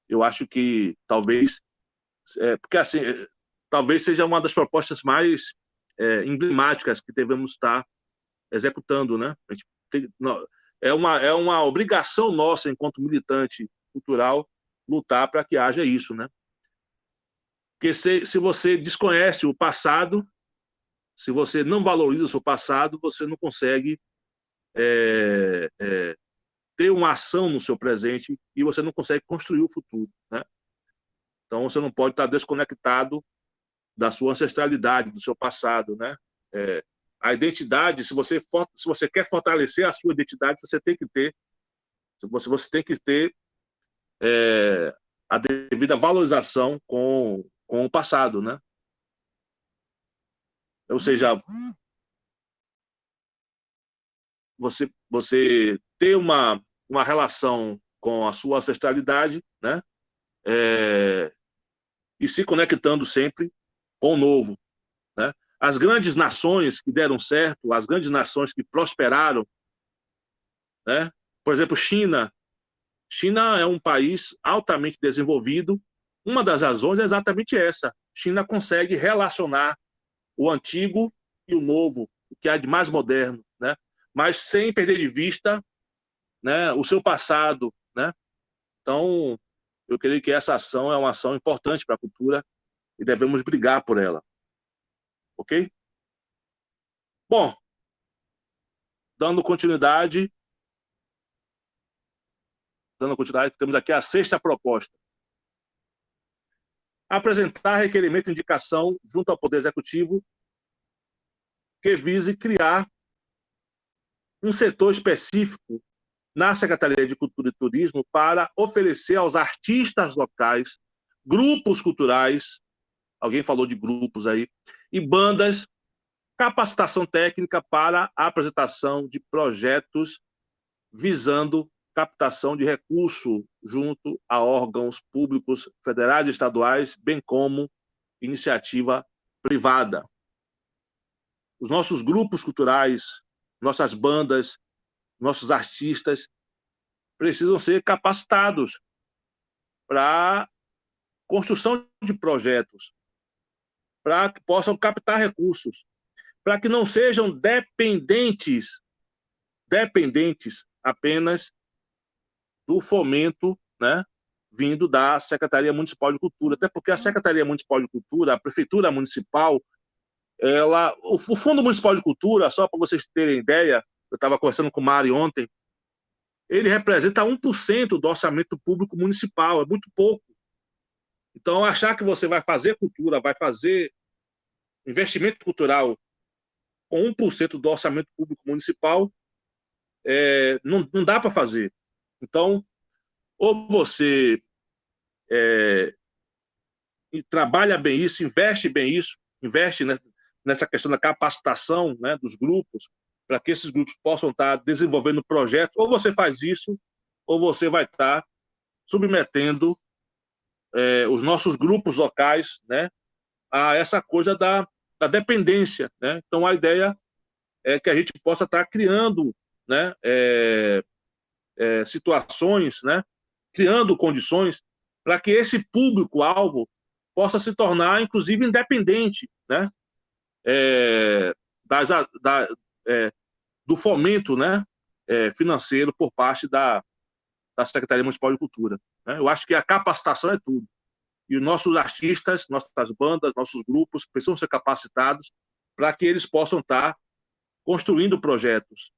eu acho que talvez, porque assim, talvez seja uma das propostas mais emblemáticas que devemos estar executando, né? A gente é uma obrigação nossa, enquanto militante cultural, lutar para que haja isso, né? Porque se você desconhece o passado, se você não valoriza o seu passado, você não consegue ter uma ação no seu presente e você não consegue construir o futuro, né? Então, você não pode estar desconectado da sua ancestralidade, do seu passado, né? A identidade, se você quer fortalecer a sua identidade, você tem que ter a devida valorização com o passado, né? Ou seja, você ter uma relação com a sua ancestralidade, né? E se conectando sempre com o novo, né? As grandes nações que deram certo, as grandes nações que prosperaram, né? Por exemplo, China é um país altamente desenvolvido. Uma das razões é exatamente essa. China consegue relacionar o antigo e o novo, o que há de mais moderno, né? Mas sem perder de vista, né, o seu passado, né? Então, eu creio que essa ação é uma ação importante para a cultura e devemos brigar por ela. Ok? Bom, dando continuidade, temos aqui a sexta proposta. Apresentar requerimento de indicação junto ao Poder Executivo que vise criar um setor específico na Secretaria de Cultura e Turismo para oferecer aos artistas locais, grupos culturais, alguém falou de grupos aí, e bandas, capacitação técnica para a apresentação de projetos visando captação de recurso junto a órgãos públicos federais e estaduais, bem como iniciativa privada. os nossos grupos culturais, nossas bandas, nossos artistas precisam ser capacitados para construção de projetos, para que possam captar recursos, para que não sejam dependentes apenas do fomento, né, vindo da Secretaria Municipal de Cultura, até porque a Secretaria Municipal de Cultura, a Prefeitura Municipal, o Fundo Municipal de Cultura, só para vocês terem ideia, eu estava conversando com o Mário ontem, ele representa 1% do orçamento público municipal, é muito pouco. Então, achar que você vai fazer cultura, vai fazer investimento cultural com 1% do orçamento público municipal, não dá para fazer. Então, ou você trabalha bem isso, investe nessa questão da capacitação, né, dos grupos, para que esses grupos possam estar desenvolvendo projetos, ou você faz isso, ou você vai estar submetendo os nossos grupos locais, né, a essa coisa da dependência, né? Então, a ideia é que a gente possa estar criando, né, situações, né, criando condições para que esse público-alvo possa se tornar, inclusive, independente, né, do fomento, né, financeiro por parte da Secretaria Municipal de Cultura, né? Eu acho que a capacitação é tudo. E os nossos artistas, nossas bandas, nossos grupos precisam ser capacitados para que eles possam estar construindo projetos,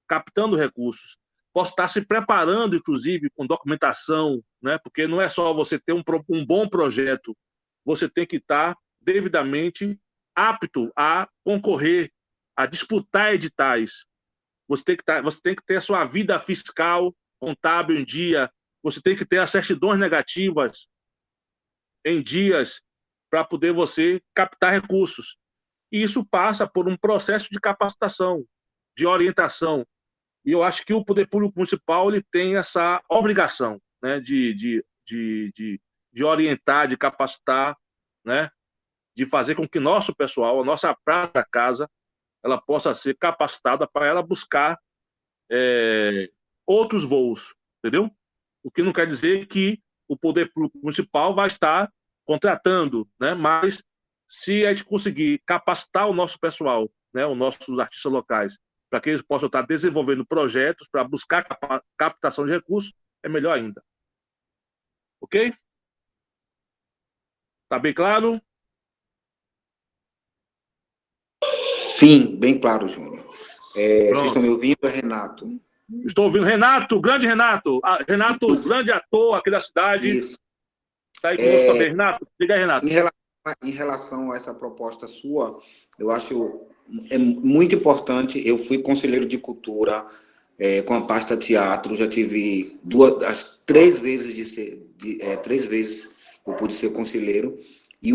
captando recursos, possam estar se preparando, inclusive, com documentação, né? Porque não é só você ter um bom projeto, você tem que estar devidamente apto a concorrer, a disputar editais. Você tem que ter a sua vida fiscal, contábil em dia, você tem que ter as certidões negativas em dias para poder você captar recursos. E isso passa por um processo de capacitação, de orientação. E eu acho que o Poder Público Municipal ele tem essa obrigação, né, de orientar, de capacitar, né, de fazer com que nosso pessoal, a nossa prata da casa, ela possa ser capacitada para ela buscar outros voos, entendeu? O que não quer dizer que o Poder Público Municipal vai estar contratando, né? Mas se a gente conseguir capacitar o nosso pessoal, né, os nossos artistas locais, para que eles possam estar desenvolvendo projetos para buscar captação de recursos, é melhor ainda. Ok? Tá bem claro? Sim, bem claro, Júnior. Vocês estão me ouvindo? É Renato. Estou ouvindo. Renato, grande Renato. Renato, grande ator aqui da cidade. Isso. Está aí conosco também. Renato, liga aí, Renato. Em relação a essa proposta sua, eu acho muito importante. Eu fui conselheiro de cultura com a pasta teatro, já tive três vezes eu pude ser conselheiro, e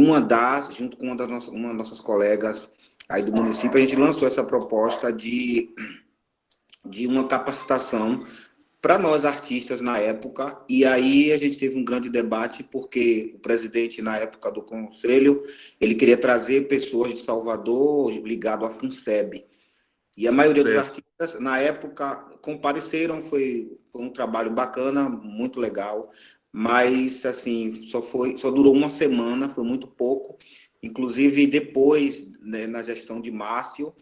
junto com uma das nossas colegas aí do município, a gente lançou essa proposta de uma capacitação para nós artistas na época, e aí a gente teve um grande debate, porque o presidente, na época do conselho, ele queria trazer pessoas de Salvador ligado à FUNSEB, e a maioria dos artistas, na época, compareceram, foi um trabalho bacana, muito legal, mas, assim, só durou uma semana, foi muito pouco. Inclusive, depois, né, na gestão de Márcio,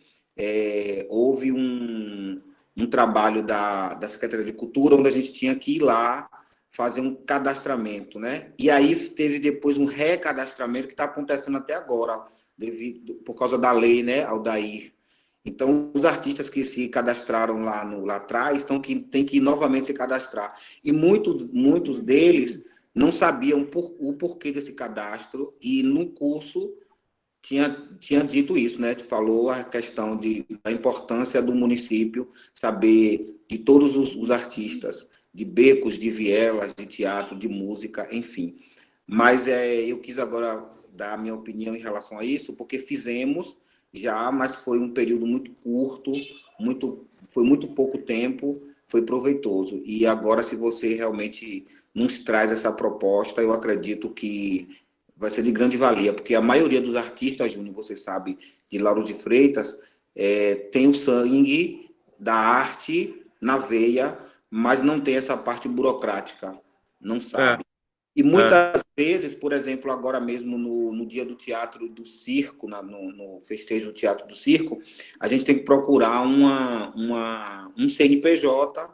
houve um trabalho da Secretaria de Cultura, onde a gente tinha que ir lá fazer um cadastramento, né? E aí teve depois um recadastramento que está acontecendo até agora, por causa da lei, né, Aldair. Então, os artistas que se cadastraram lá atrás têm que novamente se cadastrar. E muitos deles não sabiam o porquê desse cadastro, e no curso tinha dito isso, né? Falou a questão da importância do município saber de todos os artistas, de becos, de vielas, de teatro, de música, enfim. Mas eu quis agora dar a minha opinião em relação a isso, porque fizemos já, mas foi um período muito curto, foi muito pouco tempo, foi proveitoso. E agora, se você realmente nos traz essa proposta, eu acredito que vai ser de grande valia, porque a maioria dos artistas, Júnior, você sabe, de Lauro de Freitas, tem o sangue da arte na veia, mas não tem essa parte burocrática, não sabe. E muitas vezes, por exemplo, agora mesmo no dia do teatro do circo, no festejo do teatro do circo, a gente tem que procurar um CNPJ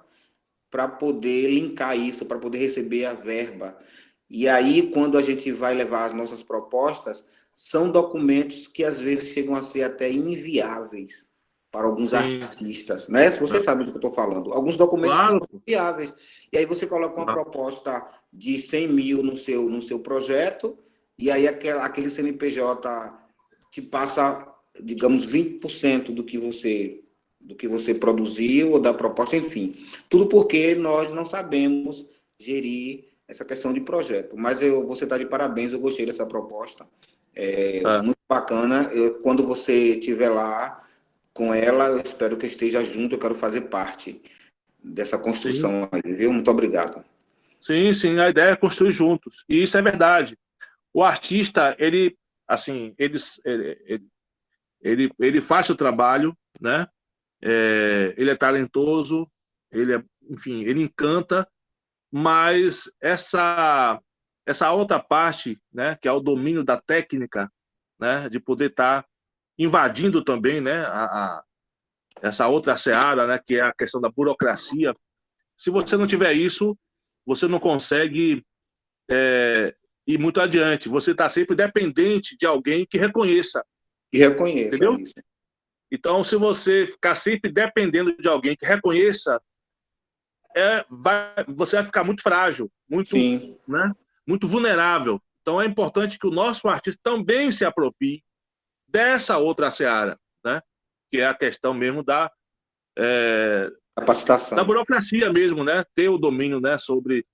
para poder linkar isso, para poder receber a verba. E aí, quando a gente vai levar as nossas propostas, são documentos que às vezes chegam a ser até inviáveis para alguns artistas, né? Se você sabe do que eu estou falando. Alguns documentos que são inviáveis. E aí você coloca uma proposta de 100 mil no seu projeto, e aí aquele CNPJ te passa, digamos, 20% do que você produziu ou da proposta, enfim. Tudo porque nós não sabemos gerir essa questão de projeto. Mas você está de parabéns, eu gostei dessa proposta. Muito bacana. Quando você estiver lá com ela, eu espero que eu esteja junto, eu quero fazer parte dessa construção aí, viu? Muito obrigado. Sim, a ideia é construir juntos. E isso é verdade. O artista, ele faz o trabalho, né? Ele é talentoso, enfim, ele encanta, mas essa outra parte, né, que é o domínio da técnica, né, de poder estar invadindo também, né, essa outra seara, né, que é a questão da burocracia. Se você não tiver isso, você não consegue ir muito adiante. Você está sempre dependente de alguém que reconheça. E reconheça, entendeu? Isso. Então, se você ficar sempre dependendo de alguém que reconheça, você vai ficar muito frágil, né, muito vulnerável. Então, é importante que o nosso artista também se aproprie dessa outra seara, né, que é a questão mesmo da capacitação, da burocracia mesmo, né, ter o domínio, né, sobre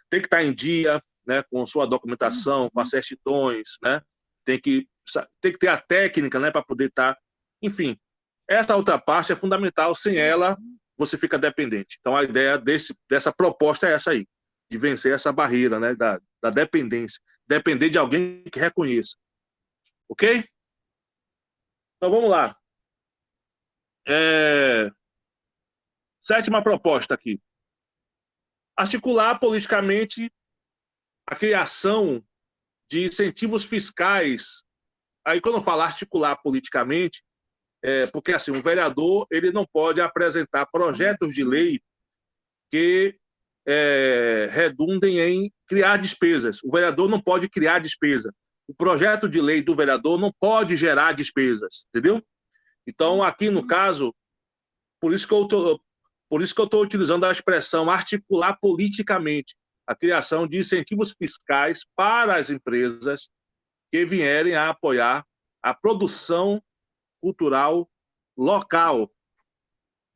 tem que estar em dia, né, com sua documentação, com as certidões, né, tem que ter a técnica, né, para poder estar, enfim, essa outra parte é fundamental. Sem ela, você fica dependente. Então, a ideia dessa proposta é essa aí, de vencer essa barreira, né, da dependência. Depender de alguém que reconheça. Ok? Então, vamos lá. Sétima proposta aqui. Articular politicamente a criação de incentivos fiscais. Aí, quando eu falo articular politicamente, porque assim, o vereador ele não pode apresentar projetos de lei que redundem em criar despesas. O vereador não pode criar despesa. O projeto de lei do vereador não pode gerar despesas, entendeu? Então, aqui no caso, por isso que eu estou utilizando a expressão articular politicamente a criação de incentivos fiscais para as empresas que vierem a apoiar a produção cultural local,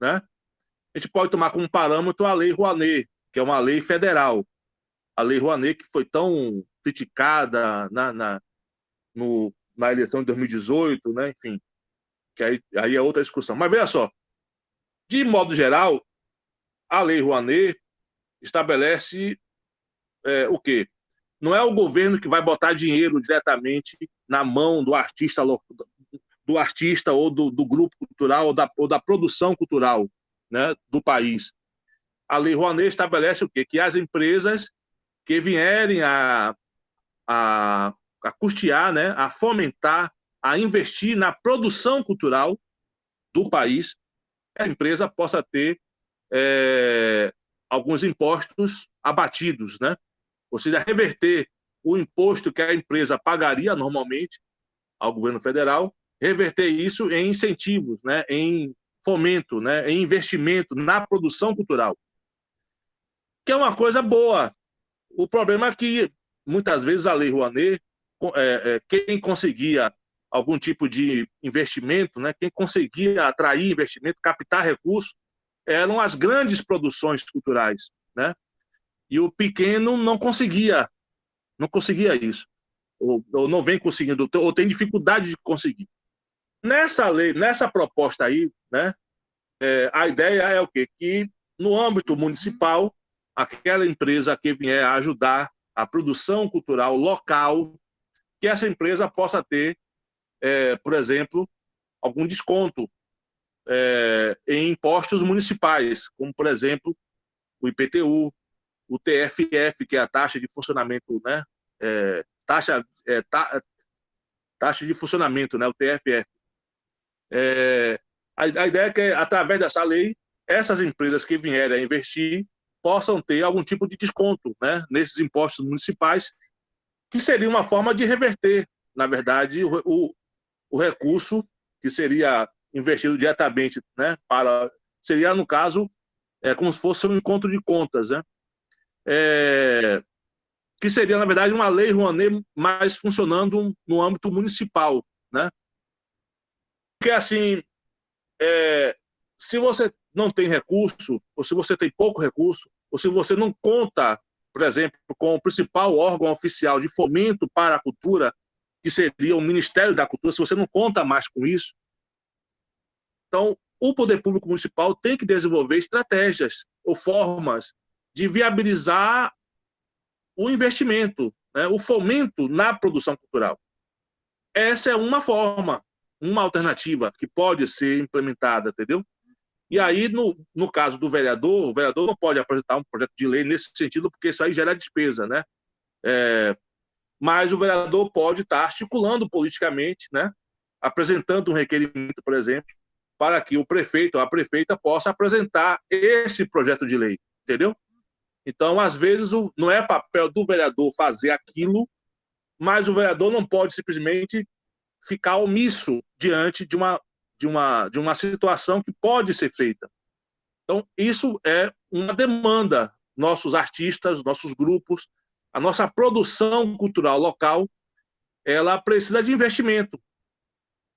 né? A gente pode tomar como parâmetro a Lei Rouanet, que é uma lei federal. A Lei Rouanet, que foi tão criticada na eleição de 2018, né? Enfim, que aí é outra discussão. Mas veja só, de modo geral, a Lei Rouanet estabelece o quê? Não é o governo que vai botar dinheiro diretamente na mão do artista ou do grupo cultural ou da produção cultural, né, do país. A Lei Rouanet estabelece o quê? Que as empresas que vierem a custear, né, a fomentar, a investir na produção cultural do país, a empresa possa ter alguns impostos abatidos, né? Ou seja, reverter o imposto que a empresa pagaria normalmente ao governo federal, reverter isso em incentivos, né, em fomento, né, em investimento na produção cultural, que é uma coisa boa. O problema é que, muitas vezes, a Lei Rouanet, quem conseguia algum tipo de investimento, né, quem conseguia atrair investimento, captar recursos, eram as grandes produções culturais, né? E o pequeno não conseguia isso, ou não vem conseguindo, ou tem dificuldade de conseguir. Nessa lei, nessa proposta aí, né, a ideia é o quê? Que no âmbito municipal, aquela empresa que vier a ajudar a produção cultural local, que essa empresa possa ter, por exemplo, algum desconto em impostos municipais, como, por exemplo, o IPTU, o TFF, que é a taxa de funcionamento, né? Taxa de funcionamento, né? O TFF. A ideia é que, através dessa lei, essas empresas que vierem a investir possam ter algum tipo de desconto, né, nesses impostos municipais, que seria uma forma de reverter, na verdade, o recurso que seria investido diretamente, né, seria, no caso, como se fosse um encontro de contas, né, que seria, na verdade, uma lei Rouanet, mas funcionando no âmbito municipal, né? Porque, assim, se você não tem recurso, ou se você tem pouco recurso, ou se você não conta, por exemplo, com o principal órgão oficial de fomento para a cultura, que seria o Ministério da Cultura, se você não conta mais com isso, então o poder público municipal tem que desenvolver estratégias ou formas de viabilizar o investimento, né, o fomento na produção cultural. Essa é uma forma, uma alternativa que pode ser implementada, entendeu? E aí, no caso do vereador, o vereador não pode apresentar um projeto de lei nesse sentido, porque isso aí gera despesa, né? Mas o vereador pode estar articulando politicamente, né? Apresentando um requerimento, por exemplo, para que o prefeito ou a prefeita possa apresentar esse projeto de lei, entendeu? Então, às vezes, não é papel do vereador fazer aquilo, mas o vereador não pode simplesmente ficar omisso diante de uma situação que pode ser feita. Então, isso é uma demanda. Nossos artistas, nossos grupos, a nossa produção cultural local, ela precisa de investimento.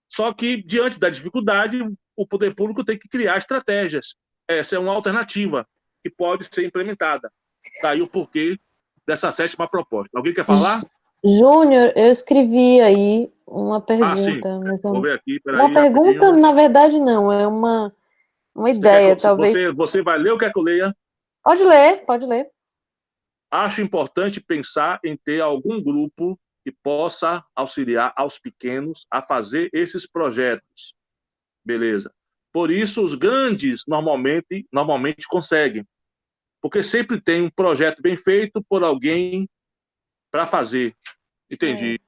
Só que, diante da dificuldade, o poder público tem que criar estratégias. Essa é uma alternativa que pode ser implementada. Daí o porquê dessa 7ª proposta. Alguém quer falar? Júnior, eu escrevi aí uma pergunta. Sim. Vou ver aqui. Uma pergunta, rapidinho. Na verdade, não. É uma ideia, talvez. Você vai ler ou quer que eu leia? Pode ler, pode ler. Acho importante pensar em ter algum grupo que possa auxiliar aos pequenos a fazer esses projetos. Beleza. Por isso, os grandes normalmente conseguem. Porque sempre tem um projeto bem feito por alguém para fazer. Entendi.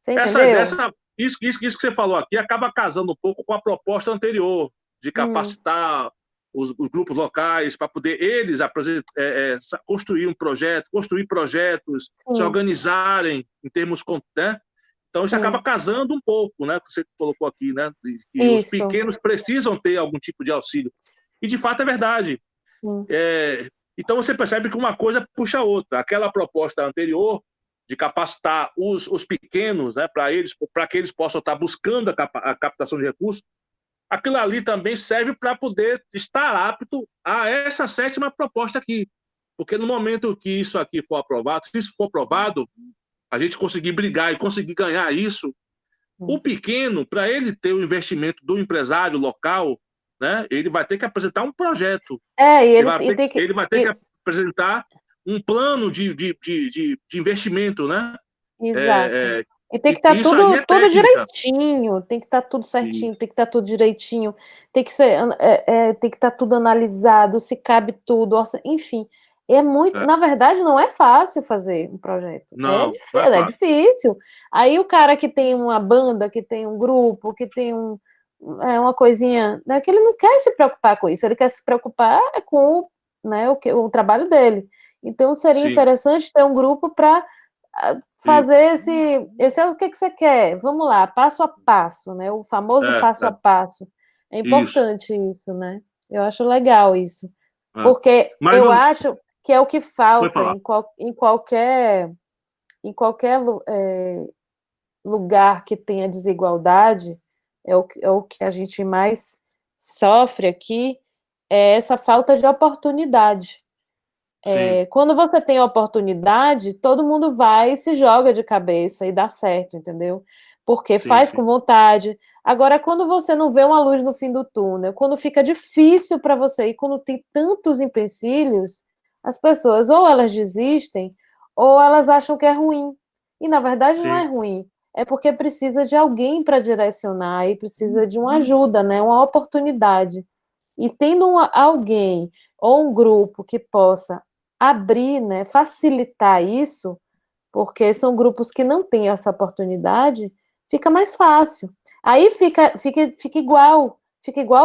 Você entendeu? Isso que você falou aqui acaba casando um pouco com a proposta anterior, de capacitar os grupos locais para poder eles construir um projeto, construir projetos, se organizarem em termos, né? Então isso acaba casando um pouco, né? Que você colocou aqui, né? Que os pequenos precisam ter algum tipo de auxílio. E de fato é verdade. Então você percebe que uma coisa puxa a outra. Aquela proposta anterior de capacitar os pequenos, né, para que eles possam estar buscando a captação de recursos, aquilo ali também serve para poder estar apto a essa 7ª proposta aqui. Porque no momento que isso aqui for aprovado, se isso for aprovado, a gente conseguir brigar e conseguir ganhar isso, o pequeno, para ele ter o investimento do empresário local, né, ele vai ter que apresentar um projeto. Ele vai ter que apresentar um plano de investimento, né? Exato. E tem que estar tudo direitinho, tem que estar tudo certinho, tem que estar tudo direitinho, tem que estar tudo analisado, se cabe tudo, enfim. Na verdade, não é fácil fazer um projeto. Não, é difícil. Aí o cara que tem uma banda, que tem um grupo, que tem uma coisinha, né, que ele não quer se preocupar com isso, ele quer se preocupar com, né, o trabalho dele. Então, seria interessante ter um grupo para fazer esse é o que você quer. Vamos lá, passo a passo, né? O famoso passo a passo. É importante isso, né? Eu acho legal isso. Porque eu acho que é o que falta em qualquer lugar que tenha desigualdade, é o que a gente mais sofre aqui, é essa falta de oportunidade. Quando você tem oportunidade, todo mundo vai e se joga de cabeça e dá certo, entendeu? Porque faz com vontade. Agora, quando você não vê uma luz no fim do túnel, quando fica difícil para você e quando tem tantos empecilhos, as pessoas ou elas desistem ou elas acham que é ruim. E, na verdade, Sim. não é ruim. É porque precisa de alguém para direcionar e precisa de uma ajuda, né? Uma oportunidade. E tendo alguém ou um grupo que possa abrir, né, facilitar isso, porque são grupos que não têm essa oportunidade, fica mais fácil. Aí fica igual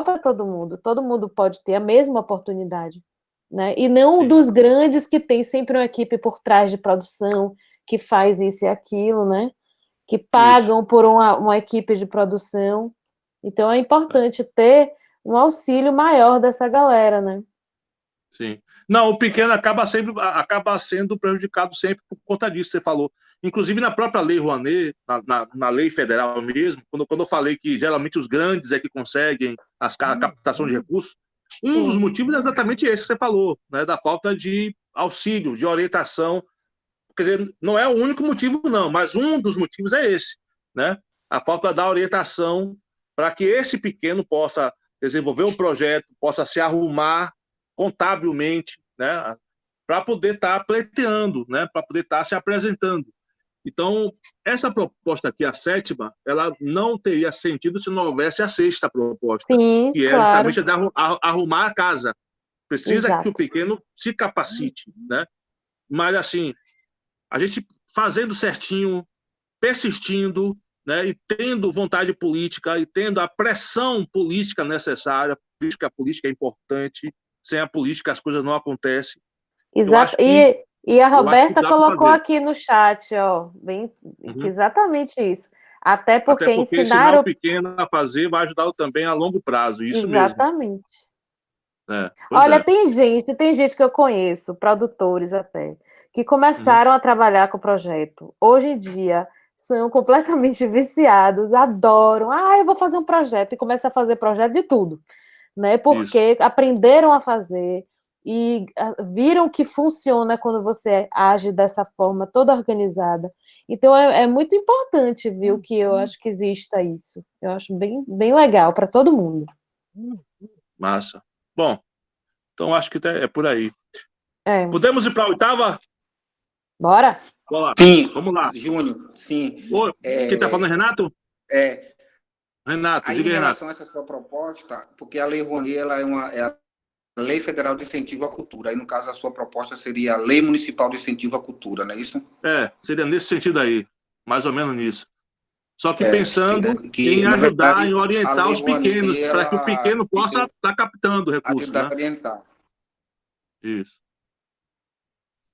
para todo mundo pode ter a mesma oportunidade, né? E não Sim. dos grandes que tem sempre uma equipe por trás de produção que faz isso e aquilo, né? Que pagam por uma equipe de produção. Então é importante ter um auxílio maior dessa galera, né? Sim. Não, o pequeno acaba sendo prejudicado sempre por conta disso, você falou. Inclusive, na própria Lei Rouanet, na lei federal mesmo, quando eu falei que geralmente os grandes é que conseguem a captação de recursos, um dos motivos é exatamente esse que você falou, né, da falta de auxílio, de orientação. Quer dizer, não é o único motivo, não, mas um dos motivos é esse, né? A falta da orientação para que esse pequeno possa desenvolver um projeto, possa se arrumar contabilmente, né? Para poder estar pleiteando, né? Para poder estar se apresentando. Então, essa proposta aqui, a sétima, ela não teria sentido se não houvesse a sexta proposta, Sim, que é claro. justamente arrumar a casa. Precisa Exato. que o pequeno se capacite, né? Mas, assim, a gente fazendo certinho, persistindo, né, e tendo vontade política e tendo a pressão política necessária, a política é importante, sem a política as coisas não acontecem. Exato. E a Roberta colocou aqui no chat, ó, bem, exatamente isso. Até porque ensinar o pequeno a fazer vai ajudá-lo também a longo prazo, isso exatamente. mesmo. Olha, tem gente que eu conheço, produtores até, que começaram a trabalhar com o projeto. Hoje em dia são completamente viciados, adoram. Eu vou fazer um projeto e começa a fazer projeto de tudo, né? Porque aprenderam a fazer e viram que funciona quando você age dessa forma, toda organizada. Então é muito importante, viu, que eu acho que exista isso. Eu acho bem, bem legal para todo mundo. Massa. Bom, então acho que é por aí. Podemos ir para a oitava? Bora? Sim. Vamos lá. Júnior, sim. Quem está falando é Renato? Renato, aí, diga em aí, relação Renato. a essa sua proposta, porque a Lei Rouanet ela é a Lei Federal de Incentivo à Cultura. Aí, no caso, a sua proposta seria a Lei Municipal de Incentivo à Cultura, não é isso? Seria nesse sentido aí, mais ou menos nisso. Só que pensando em ajudar, verdade, em orientar os pequenos, para que o pequeno possa estar captando recursos. Ajudar né? a orientar. Isso.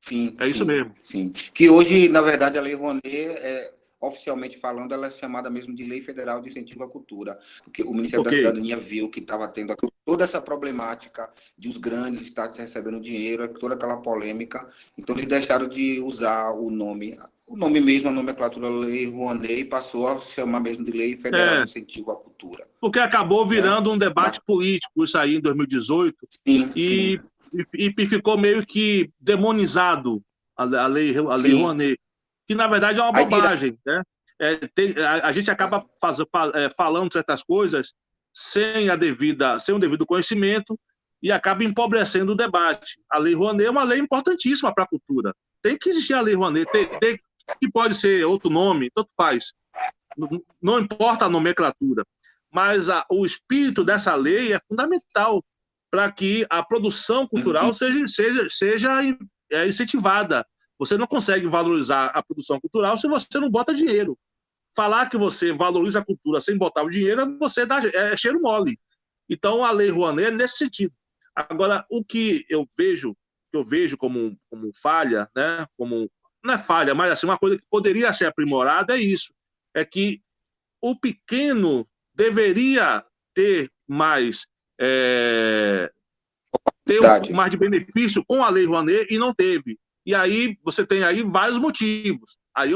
Sim, isso mesmo. Sim. Que hoje, na verdade, a Lei Rouanet, oficialmente falando, ela é chamada mesmo de Lei Federal de Incentivo à Cultura, porque o Ministério da Cidadania viu que estava tendo toda essa problemática de os grandes estados recebendo dinheiro, toda aquela polêmica, então eles deixaram de usar o nome mesmo, a nomenclatura Lei Rouanet, e passou a chamar mesmo de Lei Federal de Incentivo à Cultura. Porque acabou virando um debate político isso aí em 2018, e ficou meio que demonizado a Lei Rouanet, que na verdade é uma bobagem, né? A gente acaba falando certas coisas sem o devido conhecimento e acaba empobrecendo o debate. A Lei Rouanet é uma lei importantíssima para a cultura. Tem que existir a Lei Rouanet, que pode ser outro nome, tanto faz. Não importa a nomenclatura, mas o espírito dessa lei é fundamental para que a produção cultural seja incentivada. Você não consegue valorizar a produção cultural se você não bota dinheiro. Falar que você valoriza a cultura sem botar o dinheiro, é cheiro mole. Então, a Lei Rouanet é nesse sentido. Agora, o que eu vejo como falha, né? Não é falha, mas assim, uma coisa que poderia ser aprimorada é isso, é que o pequeno deveria ter mais mais de benefício com a Lei Rouanet e não teve. E aí você tem aí vários motivos. Aí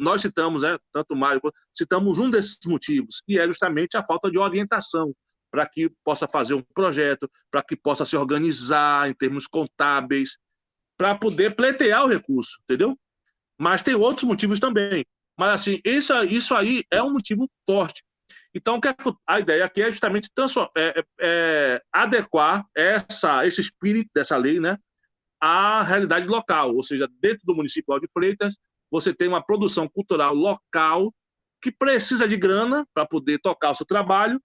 nós citamos, tanto o Mário, citamos um desses motivos, que é justamente a falta de orientação para que possa fazer um projeto, para que possa se organizar em termos contábeis, para poder pleitear o recurso, entendeu? Mas tem outros motivos também. Mas, assim, isso aí é um motivo forte. Então, a ideia aqui é justamente adequar esse espírito dessa lei, né, à realidade local, ou seja, dentro do município de Freitas, você tem uma produção cultural local que precisa de grana para poder tocar o seu trabalho,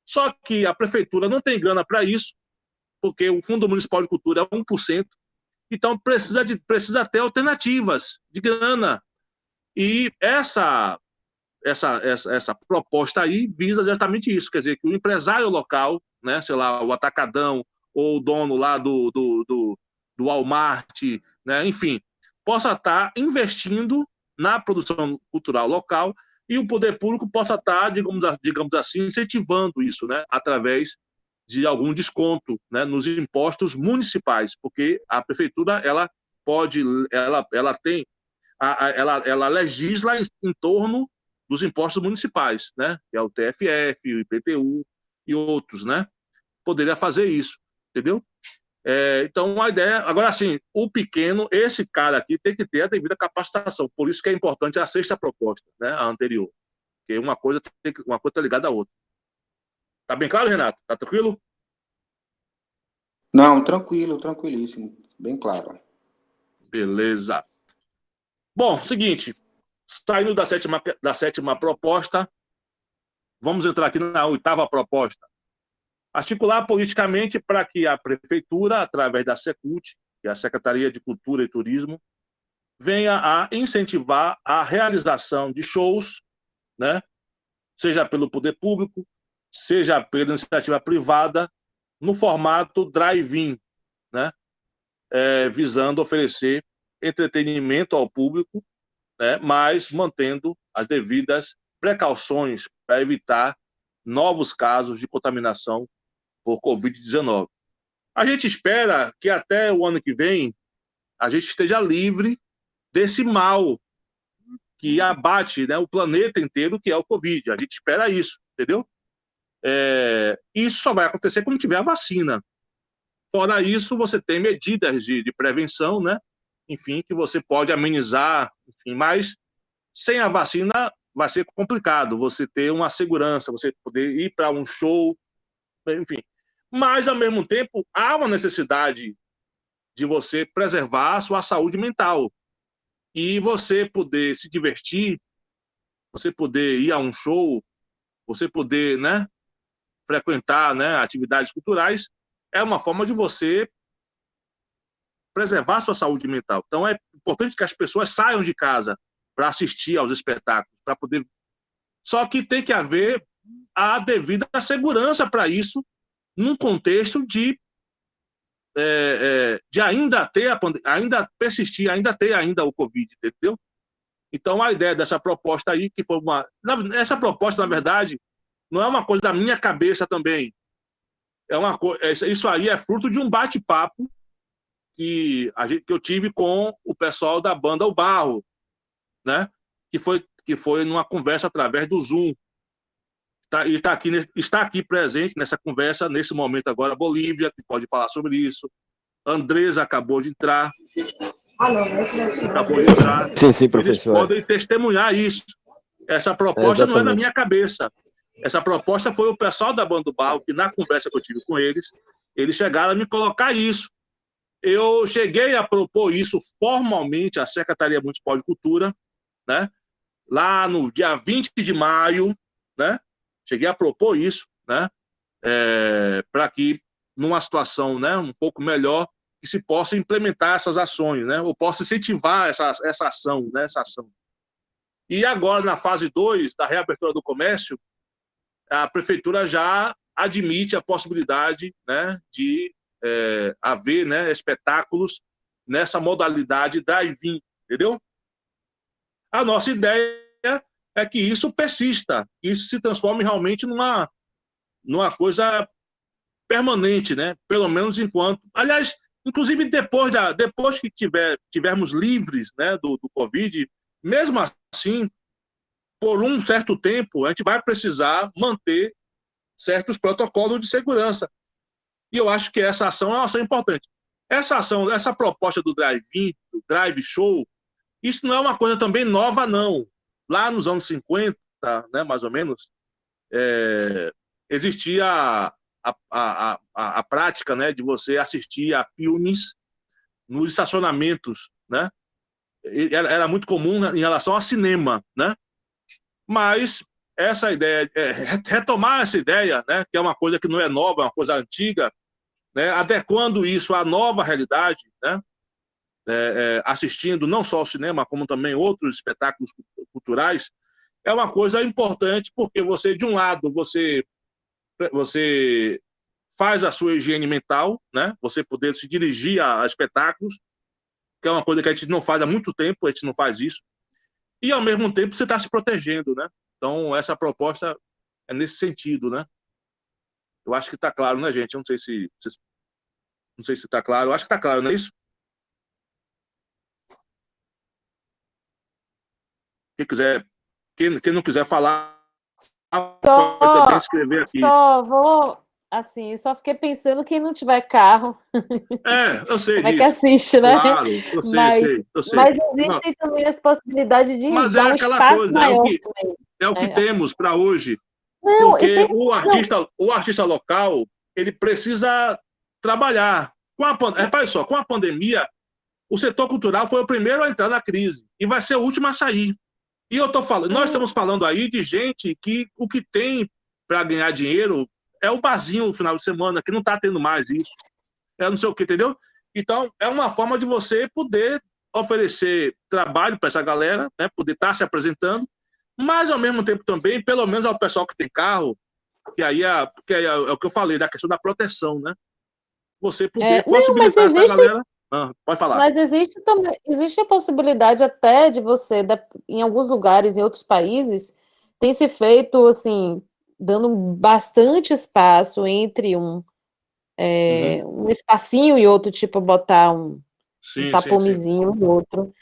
só que a prefeitura não tem grana para isso, porque o Fundo Municipal de Cultura é 1%, então precisa ter alternativas de grana. E essa proposta aí visa exatamente isso, quer dizer, que o empresário local, né, sei lá, o atacadão ou o dono lá do Walmart, né, enfim, possa estar investindo na produção cultural local e o poder público possa estar, digamos assim, incentivando isso, né, através de algum desconto, né, nos impostos municipais, porque a prefeitura ela legisla em torno dos impostos municipais, né, que é o TFF, o IPTU e outros, né, poderia fazer isso, entendeu? Então, a ideia... Agora, assim, o pequeno, esse cara aqui tem que ter a devida capacitação. Por isso que é importante a sexta proposta, né, a anterior. Porque uma coisa está ligada à outra. Tá bem claro, Renato? Tá tranquilo? Não, tranquilo, tranquilíssimo. Bem claro. Beleza. Bom, seguinte. Saindo da sétima proposta, vamos entrar aqui na oitava proposta. Articular politicamente para que a prefeitura, através da Secult, que é a Secretaria de Cultura e Turismo, venha a incentivar a realização de shows, né, seja pelo poder público, seja pela iniciativa privada, no formato drive-in, né, visando oferecer entretenimento ao público, né, mas mantendo as devidas precauções para evitar novos casos de contaminação por Covid-19. A gente espera que até o ano que vem a gente esteja livre desse mal que abate, né, o planeta inteiro, que é o Covid. A gente espera isso, entendeu? Isso só vai acontecer quando tiver a vacina. Fora isso, você tem medidas de prevenção, né? Enfim, que você pode amenizar, enfim, mas sem a vacina vai ser complicado você ter uma segurança, você poder ir para um show, enfim. Mas, ao mesmo tempo, há uma necessidade de você preservar a sua saúde mental e você poder se divertir, você poder ir a um show, você poder, né, frequentar, né, atividades culturais, é uma forma de você preservar a sua saúde mental. Então, é importante que as pessoas saiam de casa para assistir aos espetáculos, para poder... Só que tem que haver a devida segurança para isso, num contexto de ainda persistir, ainda ter ainda o Covid, entendeu? Então, a ideia dessa proposta aí, que foi essa proposta, na verdade, não é uma coisa da minha cabeça também. Isso aí é fruto de um bate-papo que eu tive com o pessoal da banda O Barro, né? Que foi numa conversa através do Zoom. E está aqui presente nessa conversa, nesse momento agora, Bolívia, que pode falar sobre isso. Andresa acabou de entrar. Acabou de entrar. Sim, professor. Eles podem testemunhar isso. Essa proposta não é na minha cabeça. Essa proposta foi o pessoal da banda do Barro, que na conversa que eu tive com eles chegaram a me colocar isso. Eu cheguei a propor isso formalmente à Secretaria Municipal de Cultura, né? Lá no dia 20 de maio, né? Cheguei a propor isso, né? Para que, numa situação, né, um pouco melhor, que se possa implementar essas ações, né? Ou possa incentivar essa ação, né? Essa ação. E agora, na fase 2 da reabertura do comércio, a prefeitura já admite a possibilidade, né, de haver, né, espetáculos nessa modalidade drive-in, entendeu? A nossa ideia é que isso persista, que isso se transforme realmente numa coisa permanente, né? Pelo menos enquanto... Aliás, inclusive depois que tivermos livres, né, do Covid, mesmo assim, por um certo tempo, a gente vai precisar manter certos protocolos de segurança. E eu acho que essa ação é uma ação importante. Essa proposta do drive-in, do drive-show, isso não é uma coisa também nova, não. Lá nos anos 50, né, mais ou menos, existia a prática, né, de você assistir a filmes nos estacionamentos, né? Era muito comum em relação ao cinema, né? Mas essa ideia, retomar essa ideia, né, que é uma coisa que não é nova, é uma coisa antiga, né, adequando isso à nova realidade, né, assistindo não só ao cinema, como também outros espetáculos culturais, é uma coisa importante, porque você, de um lado, você faz a sua higiene mental, né, você poder se dirigir a espetáculos, que é uma coisa que a gente não faz há muito tempo, a gente não faz isso, e, ao mesmo tempo, você está se protegendo, né? Então, essa proposta é nesse sentido, né? Eu acho que está claro, né, gente? Eu não sei se está claro. Eu acho que está claro, não é isso? Quem não quiser falar, pode também escrever aqui. Só fiquei pensando quem não tiver carro. Eu sei Como disso. É que assiste, né? Claro, eu sei. Mas existem também as possibilidades de dar um espaço maior. É o que temos para hoje. Não, porque o artista local, ele precisa trabalhar. Repare só, com a pandemia, o setor cultural foi o primeiro a entrar na crise e vai ser o último a sair. E nós estamos falando aí de gente que o que tem para ganhar dinheiro é o barzinho no final de semana, que não está tendo mais isso. Não sei o que, entendeu? Então, é uma forma de você poder oferecer trabalho para essa galera, né? Poder estar se apresentando, mas, ao mesmo tempo, também, pelo menos ao pessoal que tem carro, que aí é o que eu falei, da questão da proteção, né? Você poder possibilitar essa galera... pode falar. Mas existe a possibilidade até de você, em alguns lugares, em outros países, tem se feito, assim, dando bastante espaço entre um espacinho e outro, tipo, botar um tapumezinho e outro.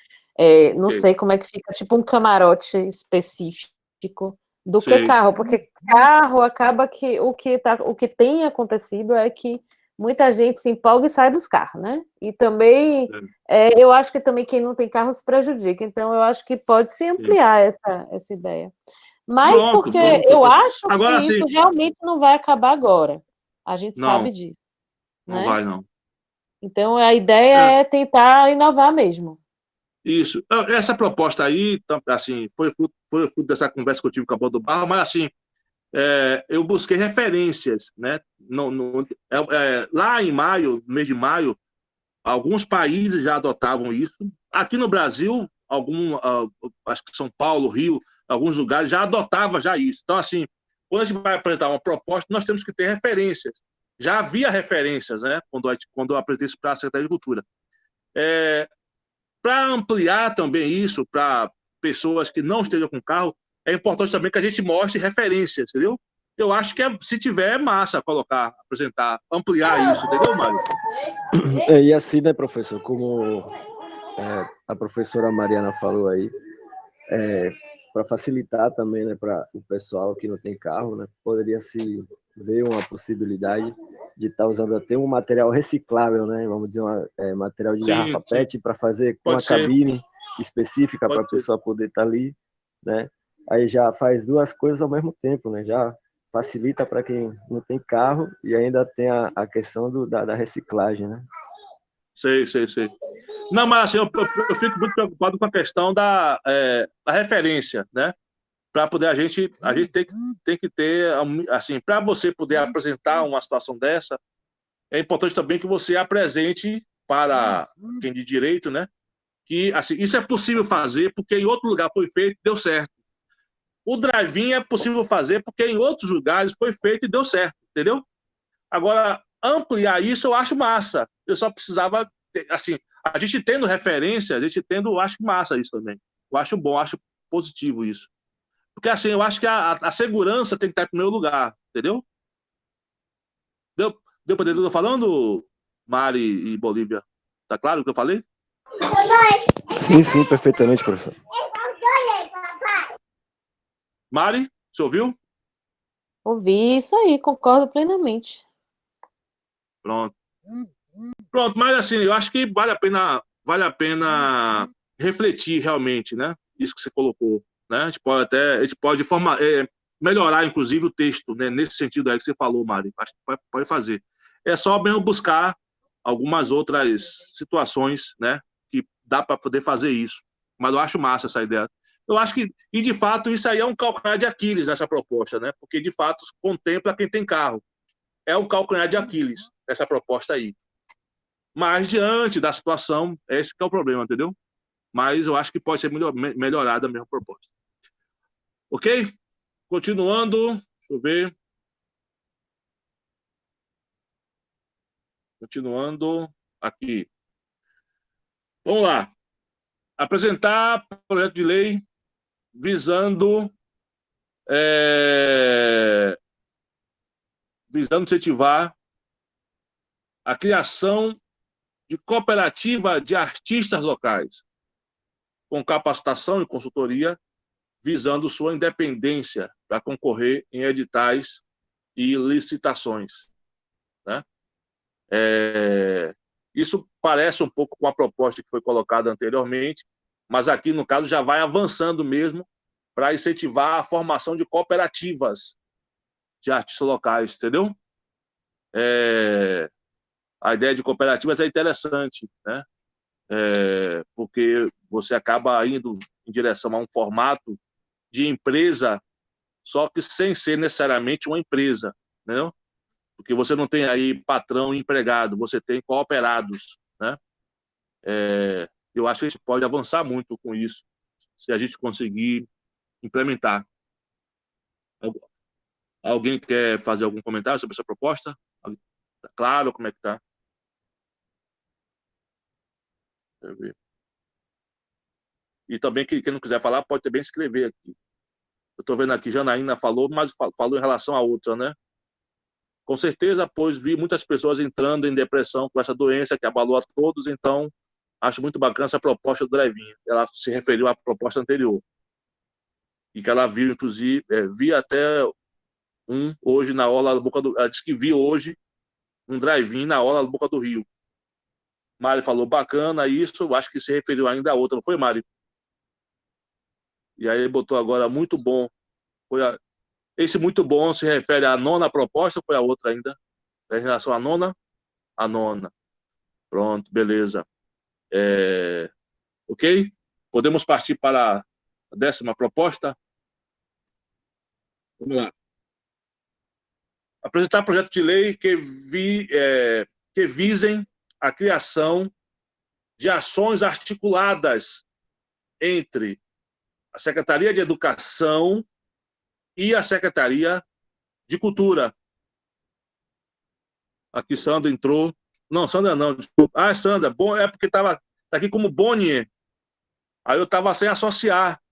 Não sei como é que fica, tipo um camarote específico do que carro, porque carro acaba que o que tem acontecido é que muita gente se empolga e sai dos carros, né? E também, eu acho que também quem não tem carro se prejudica, então eu acho que pode se ampliar essa ideia. Mas porque eu acho que isso realmente não vai acabar agora. A gente sabe disso. Não vai, não. Então, a ideia é tentar inovar mesmo. Isso. Essa proposta aí, assim, foi fruto dessa conversa que eu tive com a Boa do Barro, mas, assim, eu busquei referências, né? Lá em maio, no mês de maio, alguns países já adotavam isso. Aqui no Brasil, acho que São Paulo, Rio, alguns lugares já adotavam já isso. Então, assim, quando a gente vai apresentar uma proposta, nós temos que ter referências. Já havia referências, né? Quando eu apresentei isso para a Secretaria de Cultura. Para ampliar também isso para pessoas que não estejam com carro, é importante também que a gente mostre referências, entendeu? Eu acho que se tiver, é massa colocar, apresentar, ampliar isso, entendeu, Mário? E assim, né, professor, como a professora Mariana falou aí, para facilitar também, né, para o pessoal que não tem carro, né, poderia se ver uma possibilidade de estar usando até um material reciclável, né, vamos dizer, material de garrafa PET para fazer com a cabine específica para a pessoa poder estar ali, né, aí já faz duas coisas ao mesmo tempo, né, já facilita para quem não tem carro e ainda tem a questão da reciclagem, né. Sei. Não, mas assim, eu fico muito preocupado com a questão da referência, né? Para poder a gente tem que ter, assim, para você poder apresentar uma situação dessa, é importante também que você apresente para quem de direito, né? Que assim, isso é possível fazer porque em outro lugar foi feito e deu certo. O drive-in é possível fazer porque em outros lugares foi feito e deu certo, entendeu? Agora, ampliar isso eu acho massa. Eu só precisava, assim, a gente tendo referência, eu acho massa isso também. Eu acho bom, acho positivo isso. Porque, assim, eu acho que a segurança tem que estar em primeiro lugar, entendeu? Deu para entender o que eu estou falando, Mari e Bolívia? Tá claro o que eu falei? Sim, perfeitamente, professor. Mari, você ouviu? Ouvi isso aí, concordo plenamente. Pronto, mas assim, eu acho que vale a pena refletir realmente, né? Isso que você colocou, né? A gente pode melhorar, inclusive, o texto, né? Nesse sentido aí que você falou, Mari. Acho que pode fazer. É só mesmo buscar algumas outras situações, né, que dá para poder fazer isso. Mas eu acho massa essa ideia. Eu acho que, e de fato, isso aí é um calcanhar de Aquiles nessa proposta, né? Porque de fato contempla quem tem carro. É um calcanhar de Aquiles essa proposta aí. Mas diante da situação, esse que é o problema, entendeu? Mas eu acho que pode ser melhorada a mesma proposta. Ok? Continuando, deixa eu ver. Continuando aqui. Vamos lá. Apresentar projeto de lei visando incentivar a criação de cooperativa de artistas locais, com capacitação e consultoria, visando sua independência para concorrer em editais e licitações, né? Isso parece um pouco com a proposta que foi colocada anteriormente, mas aqui, no caso, já vai avançando mesmo para incentivar a formação de cooperativas de artistas locais, entendeu? A ideia de cooperativas é interessante, né? Porque você acaba indo em direção a um formato de empresa, só que sem ser necessariamente uma empresa, entendeu? Porque você não tem aí patrão e empregado, você tem cooperados, né? Eu acho que a gente pode avançar muito com isso, se a gente conseguir implementar. Alguém quer fazer algum comentário sobre essa proposta? Tá claro como é que tá? Deixa eu ver. E também, quem não quiser falar, pode também escrever aqui. Eu estou vendo aqui, Janaína falou, mas falou em relação a outra, né? Com certeza, pois vi muitas pessoas entrando em depressão com essa doença que abalou a todos, então acho muito bacana essa proposta do Drevinho. Ela se referiu à proposta anterior. E que ela viu, inclusive, vi até hoje na orla da Boca do... Ela disse que viu hoje um drive-in na orla da Boca do Rio. Mari falou, bacana isso, acho que se referiu ainda a outra, não foi, Mari? E aí botou agora muito bom. Esse muito bom se refere à nona proposta ou foi a outra ainda? Em relação à nona? A nona. Pronto, beleza. Ok? Podemos partir para a 10ª proposta? Vamos lá. Apresentar projeto de lei que visem a criação de ações articuladas entre a Secretaria de Educação e a Secretaria de Cultura. Aqui Sandra entrou. Não, Sandra não, desculpa. Ah, Sandra, bom, é porque tá aqui como Bonnie. Aí eu estava sem associar.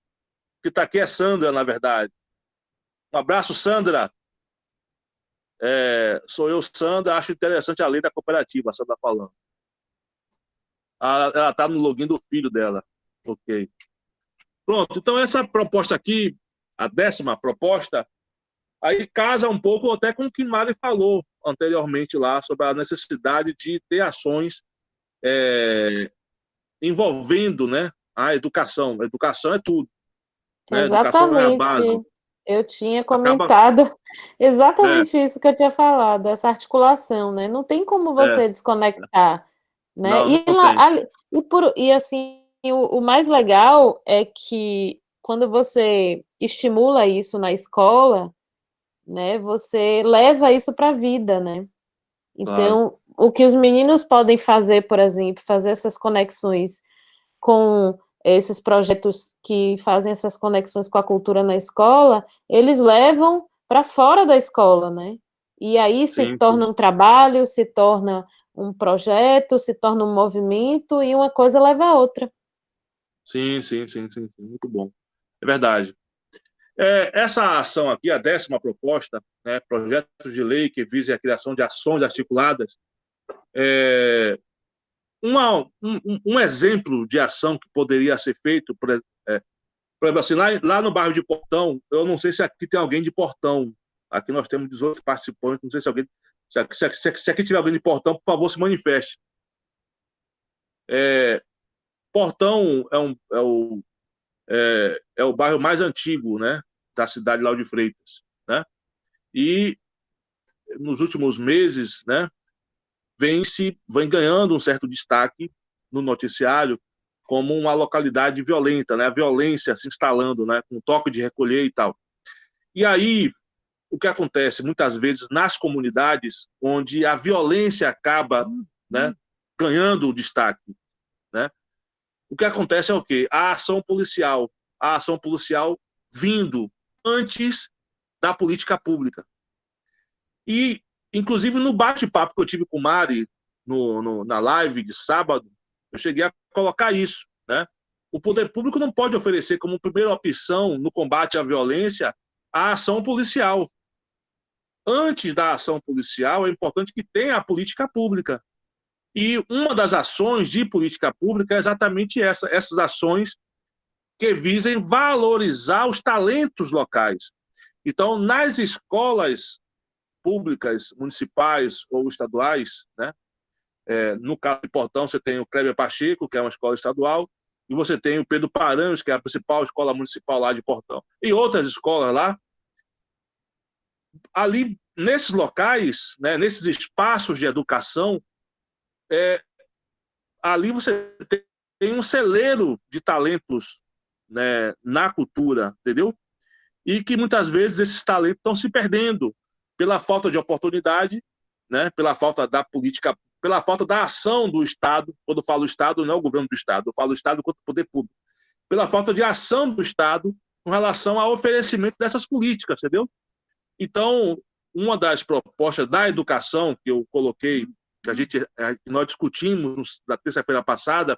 Que está aqui é Sandra, na verdade. Um abraço, Sandra. Sou eu, Sandra. Acho interessante a lei da cooperativa, a Sandra falando. Ela está no login do filho dela. Ok. Pronto, então essa proposta aqui, a 10ª proposta, aí casa um pouco até com o que Mari falou anteriormente lá, sobre a necessidade de ter ações envolvendo, né, a educação. A educação é tudo. Né? Educação é a base. Eu tinha comentado exatamente isso que eu tinha falado, essa articulação, né? Não tem como você desconectar, né? Não, e, não lá, e assim, o mais legal é que quando você estimula isso na escola, né? Você leva isso para a vida, né? Então, claro. O que os meninos podem fazer, por exemplo, fazer essas conexões com esses projetos que fazem essas conexões com a cultura na escola, eles levam para fora da escola, né? E aí se torna um trabalho, se torna um projeto, se torna um movimento e uma coisa leva a outra. Sim, muito bom. É verdade. Essa ação aqui, a 10ª proposta, né, projeto de lei que visa a criação de ações articuladas, um exemplo de ação que poderia ser feito, por exemplo, assim, lá no bairro de Portão, eu não sei se aqui tem alguém de Portão, aqui nós temos 18 participantes, não sei se aqui tiver alguém de Portão, por favor, se manifeste. Portão é o bairro mais antigo, né, da cidade de Lauro de Freitas, né? E nos últimos meses, né, vem ganhando um certo destaque no noticiário como uma localidade violenta, né? A violência se instalando, né? Com toque de recolher e tal. E aí, o que acontece muitas vezes nas comunidades, onde a violência acaba, né, ganhando destaque, né? O que acontece é o quê? A ação policial vindo antes da política pública. E, inclusive, no bate-papo que eu tive com o Mari, na live de sábado, eu cheguei a colocar isso, né? O poder público não pode oferecer como primeira opção no combate à violência a ação policial. Antes da ação policial, é importante que tenha a política pública. E uma das ações de política pública é exatamente essas ações que visem valorizar os talentos locais. Então, nas escolas públicas, municipais ou estaduais, né? No caso de Portão, você tem o Cléber Pacheco, que é uma escola estadual, e você tem o Pedro Paranhos, que é a principal escola municipal lá de Portão. E outras escolas lá, ali, nesses locais, né, nesses espaços de educação, ali você tem um celeiro de talentos, né, na cultura, entendeu? E que muitas vezes esses talentos estão se perdendo pela falta de oportunidade, né, pela falta da política, pela falta da ação do Estado. Quando eu falo Estado, não é o governo do Estado, eu falo Estado enquanto poder público. Pela falta de ação do Estado com relação ao oferecimento dessas políticas, entendeu? Então, uma das propostas da educação que eu coloquei, que nós discutimos na terça-feira passada,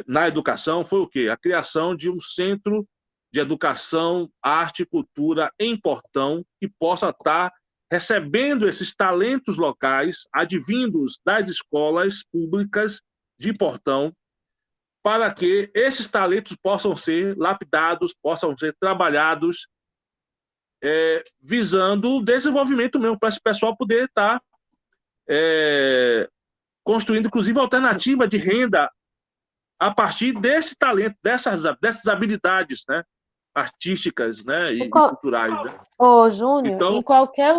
na educação, foi o quê? A criação de um centro de educação, arte e cultura em Portão, que possa estar recebendo esses talentos locais, advindos das escolas públicas de Portão, para que esses talentos possam ser lapidados, possam ser trabalhados, visando o desenvolvimento mesmo, para esse pessoal poder estar construindo, inclusive, alternativa de renda a partir desse talento, dessas habilidades, né, artísticas, né, e culturais. Né? Júnior, então, em qualquer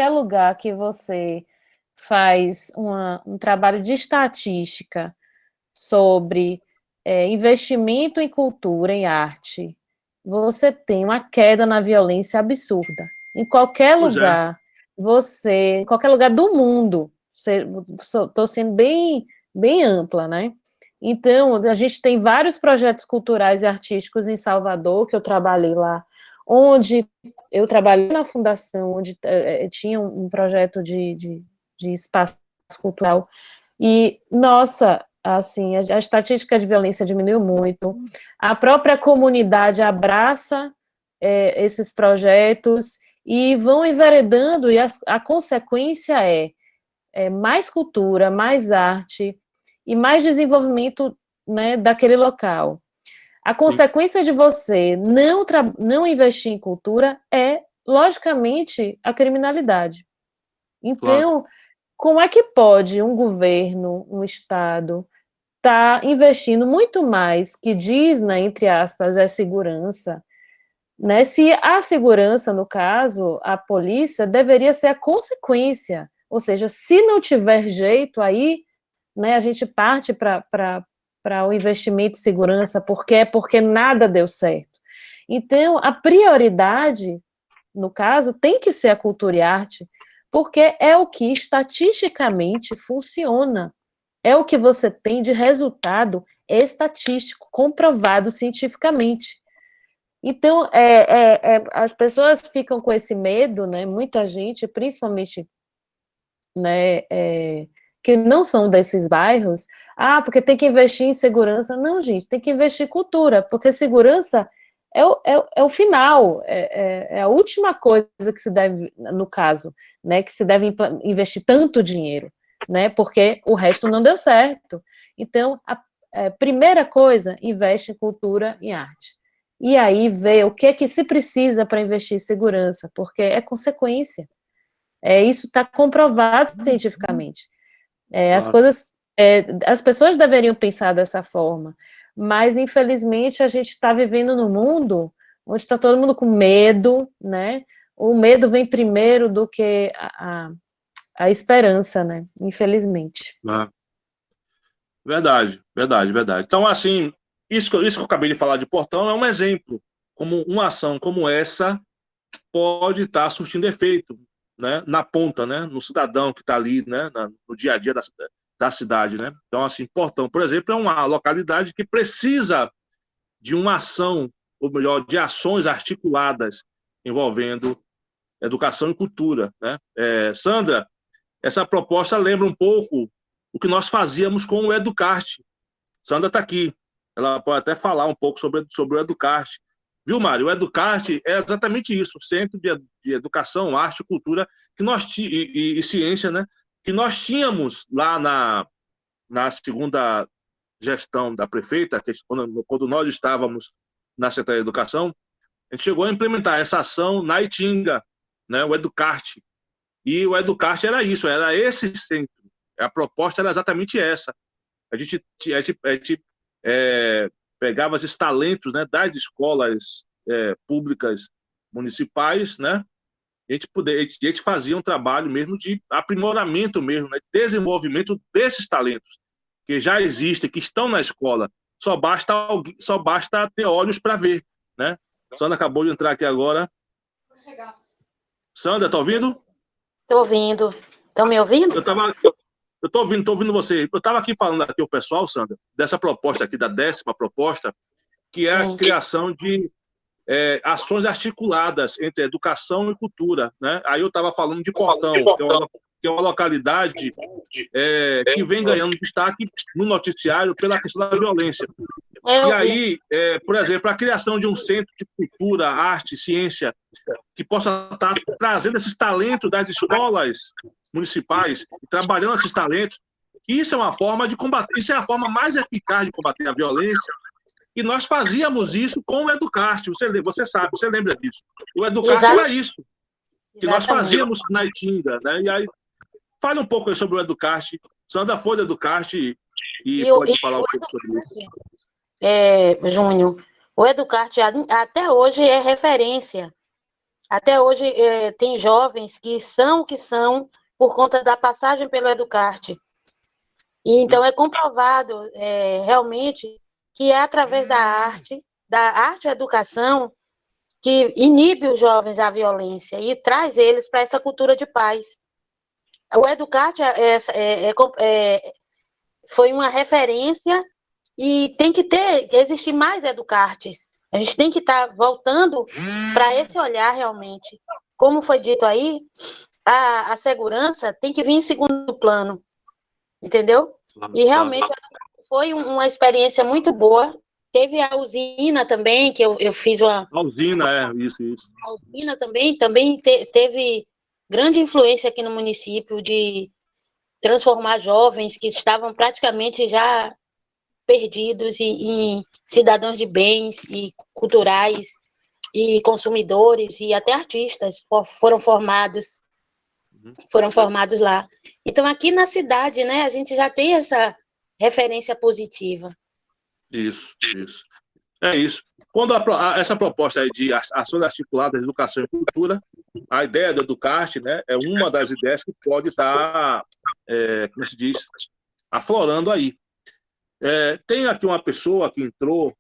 lugar que você faz um trabalho de estatística sobre investimento em cultura, em arte, você tem uma queda na violência absurda. Em qualquer lugar, em qualquer lugar do mundo, estou sendo bem ampla, né? Então, a gente tem vários projetos culturais e artísticos em Salvador, que eu trabalhei lá, onde eu trabalhei na fundação, onde tinha um projeto de espaço cultural, e, nossa, assim, a estatística de violência diminuiu muito, a própria comunidade abraça esses projetos e vão enveredando, e a consequência é mais cultura, mais arte e mais desenvolvimento, né, daquele local. A consequência de você não investir em cultura é, logicamente, a criminalidade. Então, como é que pode um governo, um Estado, estar investindo muito mais, que diz, né, entre aspas, segurança, né? Se a segurança, no caso, a polícia, deveria ser a consequência. Ou seja, se não tiver jeito, aí, né, a gente parte para o investimento em segurança, porque nada deu certo. Então, a prioridade, no caso, tem que ser a cultura e arte, porque é o que estatisticamente funciona. É o que você tem de resultado estatístico, comprovado cientificamente. Então, as pessoas ficam com esse medo, né? Muita gente, principalmente, né, que não são desses bairros, porque tem que investir em segurança. Não, gente, tem que investir em cultura, porque segurança é o final, é a última coisa que se deve, no caso, né, que se deve investir tanto dinheiro, né, porque o resto não deu certo. Então, a primeira coisa, investe em cultura e arte. E aí vê o que se precisa para investir em segurança, porque é consequência. Isso está comprovado cientificamente. As pessoas deveriam pensar dessa forma, mas infelizmente a gente está vivendo num mundo onde está todo mundo com medo, né? O medo vem primeiro do que a esperança, né? Infelizmente. Verdade. Então, assim, isso que eu acabei de falar de portão é um exemplo, como uma ação como essa pode estar surtindo efeito, né, na ponta, né, no cidadão que está ali, né, no dia a dia da cidade, né. Então, assim, Portão, por exemplo, é uma localidade que precisa de uma ação, ou melhor, de ações articuladas envolvendo educação e cultura, né. Sandra, essa proposta lembra um pouco o que nós fazíamos com o Educarte. Sandra está aqui, ela pode até falar um pouco sobre o Educarte. Viu, Mário? O Educarte é exatamente isso, o Centro de Educação, Arte e Cultura e Ciência, né? Que nós tínhamos lá na segunda gestão da prefeita, quando nós estávamos na Secretaria de Educação, a gente chegou a implementar essa ação na Itinga, né? O Educarte. E o Educarte era isso, era esse centro. A proposta era exatamente essa. A gente pegava esses talentos, né, das escolas públicas municipais, né, a gente fazia um trabalho mesmo de aprimoramento mesmo, né, desenvolvimento desses talentos que já existem, que estão na escola. Só basta ter olhos para ver, né? Sandra acabou de entrar aqui agora. Sandra, tá ouvindo? Estou ouvindo. Estão me ouvindo? Eu estou ouvindo você. Eu estava aqui falando aqui o pessoal, Sandra, dessa proposta aqui, da 10ª proposta, que é a criação de ações articuladas entre educação e cultura, né? Aí eu estava falando de Portão, que é uma localidade que vem ganhando destaque no noticiário pela questão da violência. E aí, por exemplo, a criação de um centro de cultura, arte, ciência, que possa estar trazendo esses talentos das escolas municipais, trabalhando esses talentos, isso é uma forma de combater, isso é a forma mais eficaz de combater a violência. E nós fazíamos isso com o Educarte, você sabe, você lembra disso. O Educarte era isso, que nós fazíamos na Itinga, né? E aí, fale um pouco sobre o Educarte. Sandra foi do Educarte e pode falar um pouco sobre isso. Júnior, o Educarte até hoje é referência. Até hoje tem jovens que são por conta da passagem pelo Educarte. E então é comprovado realmente que é através da arte e educação, que inibe os jovens à violência e traz eles para essa cultura de paz. O Educarte foi uma referência e tem que existir mais Educartes. A gente tem que estar voltando para esse olhar realmente. Como foi dito aí, a segurança tem que vir em segundo plano, entendeu? E realmente foi uma experiência muito boa. Teve a usina também, que eu fiz uma... A usina, isso. A usina também teve grande influência aqui no município de transformar jovens que estavam praticamente já perdidos em cidadãos de bens e culturais e consumidores e até artistas foram formados lá. Então, aqui na cidade, né, a gente já tem essa referência positiva. Isso. É isso. Quando essa proposta aí de ações articuladas de educação e cultura, a ideia do Educarte, né, é uma das ideias que pode estar, como se diz, aflorando aí. Tem aqui uma pessoa que entrou,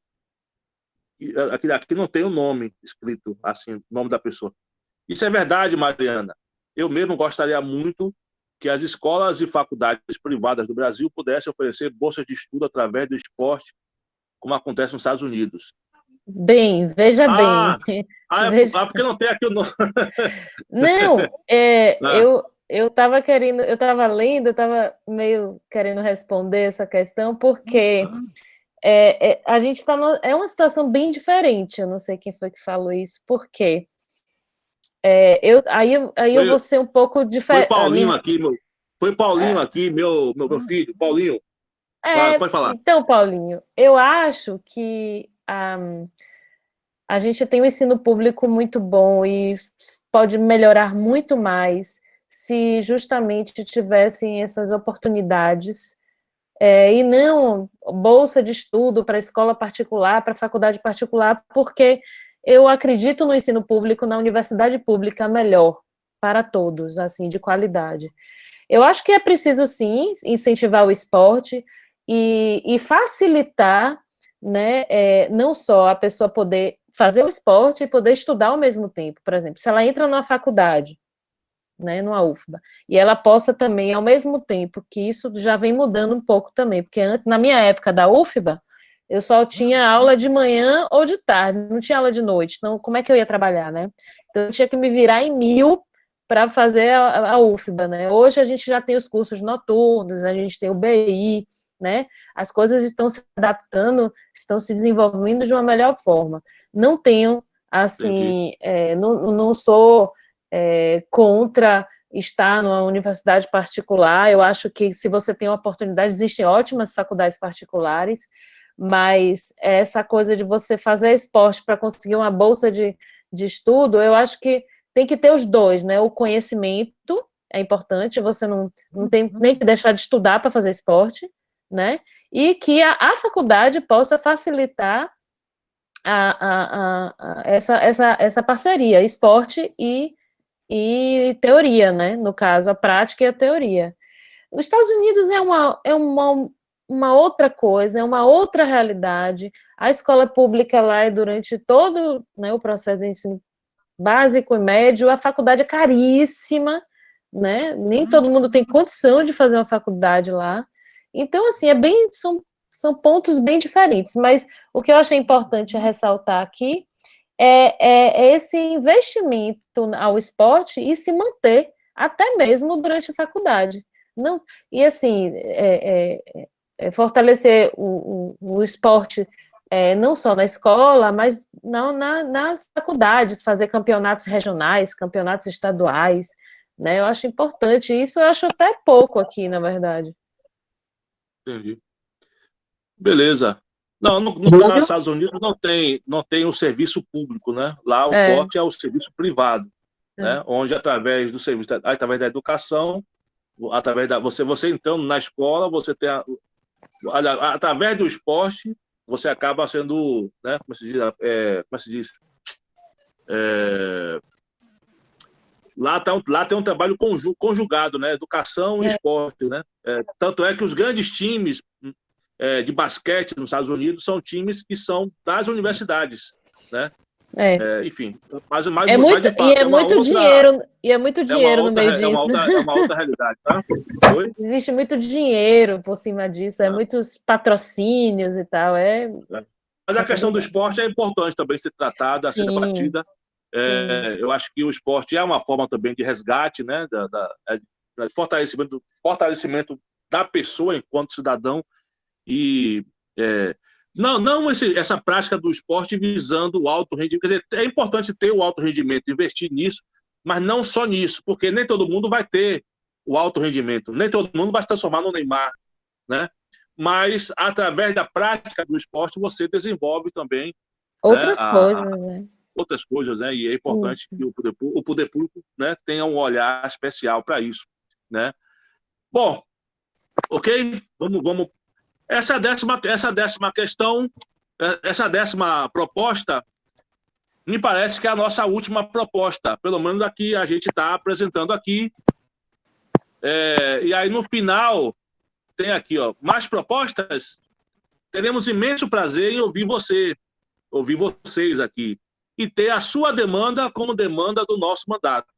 aqui não tem o nome escrito, assim, o nome da pessoa. Isso é verdade, Mariana. Eu mesmo gostaria muito que as escolas e faculdades privadas do Brasil pudessem oferecer bolsas de estudo através do esporte, como acontece nos Estados Unidos. Bem, veja bem. Porque não tem aqui o nome. Não, eu estava lendo, eu estava meio querendo responder essa questão, porque a gente está é uma situação bem diferente. Eu não sei quem foi que falou isso, porque eu vou ser um pouco diferente. Foi Paulinho aqui, meu filho, Paulinho. Pode falar. Então, Paulinho, eu acho que a gente tem um ensino público muito bom e pode melhorar muito mais se justamente tivessem essas oportunidades e não bolsa de estudo para escola particular, para faculdade particular, porque eu acredito no ensino público, na universidade pública melhor para todos, assim, de qualidade. Eu acho que é preciso, sim, incentivar o esporte e facilitar, né, não só a pessoa poder fazer o esporte e poder estudar ao mesmo tempo. Por exemplo, se ela entra numa faculdade, né, numa UFBA, e ela possa também, ao mesmo tempo, que isso já vem mudando um pouco também, porque na minha época da UFBA, eu só tinha aula de manhã ou de tarde, não tinha aula de noite, então como é que eu ia trabalhar, né? Então eu tinha que me virar em 1000 para fazer a UFBA, né? Hoje a gente já tem os cursos noturnos, a gente tem o BI, né? As coisas estão se adaptando, estão se desenvolvendo de uma melhor forma. Não tenho, assim, não sou contra estar numa universidade particular. Eu acho que se você tem uma oportunidade, existem ótimas faculdades particulares, mas essa coisa de você fazer esporte para conseguir uma bolsa de estudo, eu acho que tem que ter os dois, né? O conhecimento é importante, você não tem nem que deixar de estudar para fazer esporte, né? E que a faculdade possa facilitar essa parceria, esporte e teoria, né? No caso, a prática e a teoria. Nos Estados Unidos é uma outra coisa, é uma outra realidade. A escola pública lá é durante todo, né, o processo de ensino básico e médio, a faculdade é caríssima, né? Nem todo mundo tem condição de fazer uma faculdade lá. Então, assim, são pontos bem diferentes, mas o que eu achei importante ressaltar aqui é esse investimento ao esporte e se manter até mesmo durante a faculdade. Não, e assim, fortalecer o esporte não só na escola, mas não nas faculdades, fazer campeonatos regionais, campeonatos estaduais, né? Eu acho importante, isso eu acho até pouco aqui, na verdade. Entendi. Beleza. Não, nos Estados Unidos não tem o serviço público, né? Lá o forte é o serviço privado, né? Onde através do serviço, através da educação, através você entrando na escola, você tem através do esporte, você acaba sendo, né? Como se diz? Lá tem um trabalho conjugado, né? Educação e esporte, né? Tanto é que os grandes times de basquete nos Estados Unidos são times que são das universidades, né? Enfim, mas de fato, é muito dinheiro no meio disso. É uma outra realidade, tá? Oi? Existe muito dinheiro por cima disso, muitos patrocínios e tal. Mas a questão do esporte é importante também ser tratada, ser debatida. Eu acho que o esporte é uma forma também de resgate, né? Fortalecimento da pessoa enquanto cidadão. E essa prática do esporte visando o alto rendimento. Quer dizer, é importante ter o alto rendimento, investir nisso, mas não só nisso, porque nem todo mundo vai ter o alto rendimento, nem todo mundo vai se transformar no Neymar, né? Mas através da prática do esporte você desenvolve também outras coisas, né? Outras coisas, né? E é importante que o poder público, né, tenha um olhar especial para isso, né? Bom, ok? Vamos. Essa décima questão, essa décima proposta, me parece que é a nossa última proposta, pelo menos aqui a gente está apresentando aqui. E aí no final tem aqui, ó, mais propostas. Teremos imenso prazer em ouvir vocês aqui e ter a sua demanda como demanda do nosso mandato.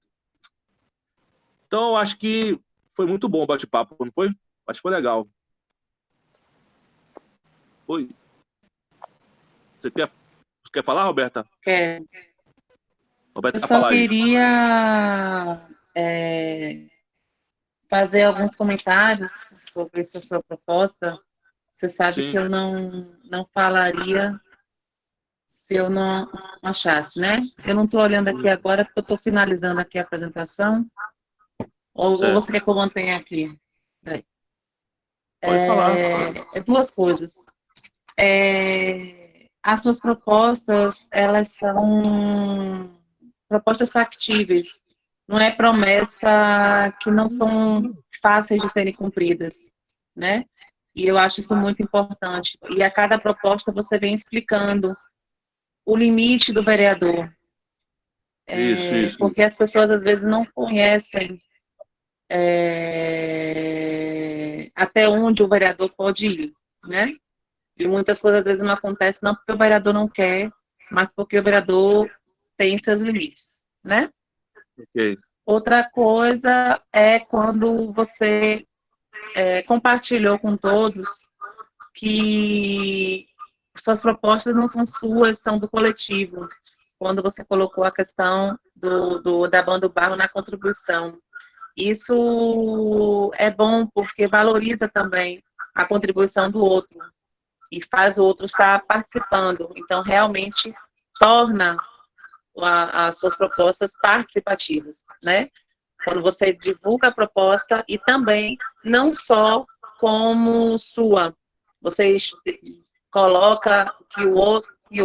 Então, eu acho que foi muito bom o bate-papo, não foi? Acho que foi legal. Oi. Você quer falar, Roberta? Quero. Roberta, eu só queria fazer alguns comentários sobre essa sua proposta. Você sabe que eu não falaria se eu não achasse, né? Eu não estou olhando aqui agora porque eu estou finalizando aqui a apresentação. Ou você quer que eu mantenha aqui? Pode falar. Duas coisas. As suas propostas, elas são propostas factíveis. Não é promessa que não são fáceis de serem cumpridas, né? E eu acho isso muito importante. E a cada proposta você vem explicando o limite do vereador. Isso. Porque as pessoas às vezes não conhecem até onde o vereador pode ir, né? E muitas coisas às vezes não acontecem não porque o vereador não quer, mas porque o vereador tem seus limites, né? Ok. Outra coisa é quando você compartilhou com todos que suas propostas não são suas, são do coletivo. Quando você colocou a questão da Banda do Barro na contribuição. Isso é bom porque valoriza também a contribuição do outro e faz o outro estar participando. Então, realmente, torna as suas propostas participativas, né? Quando você divulga a proposta e também não só como sua, você coloca que o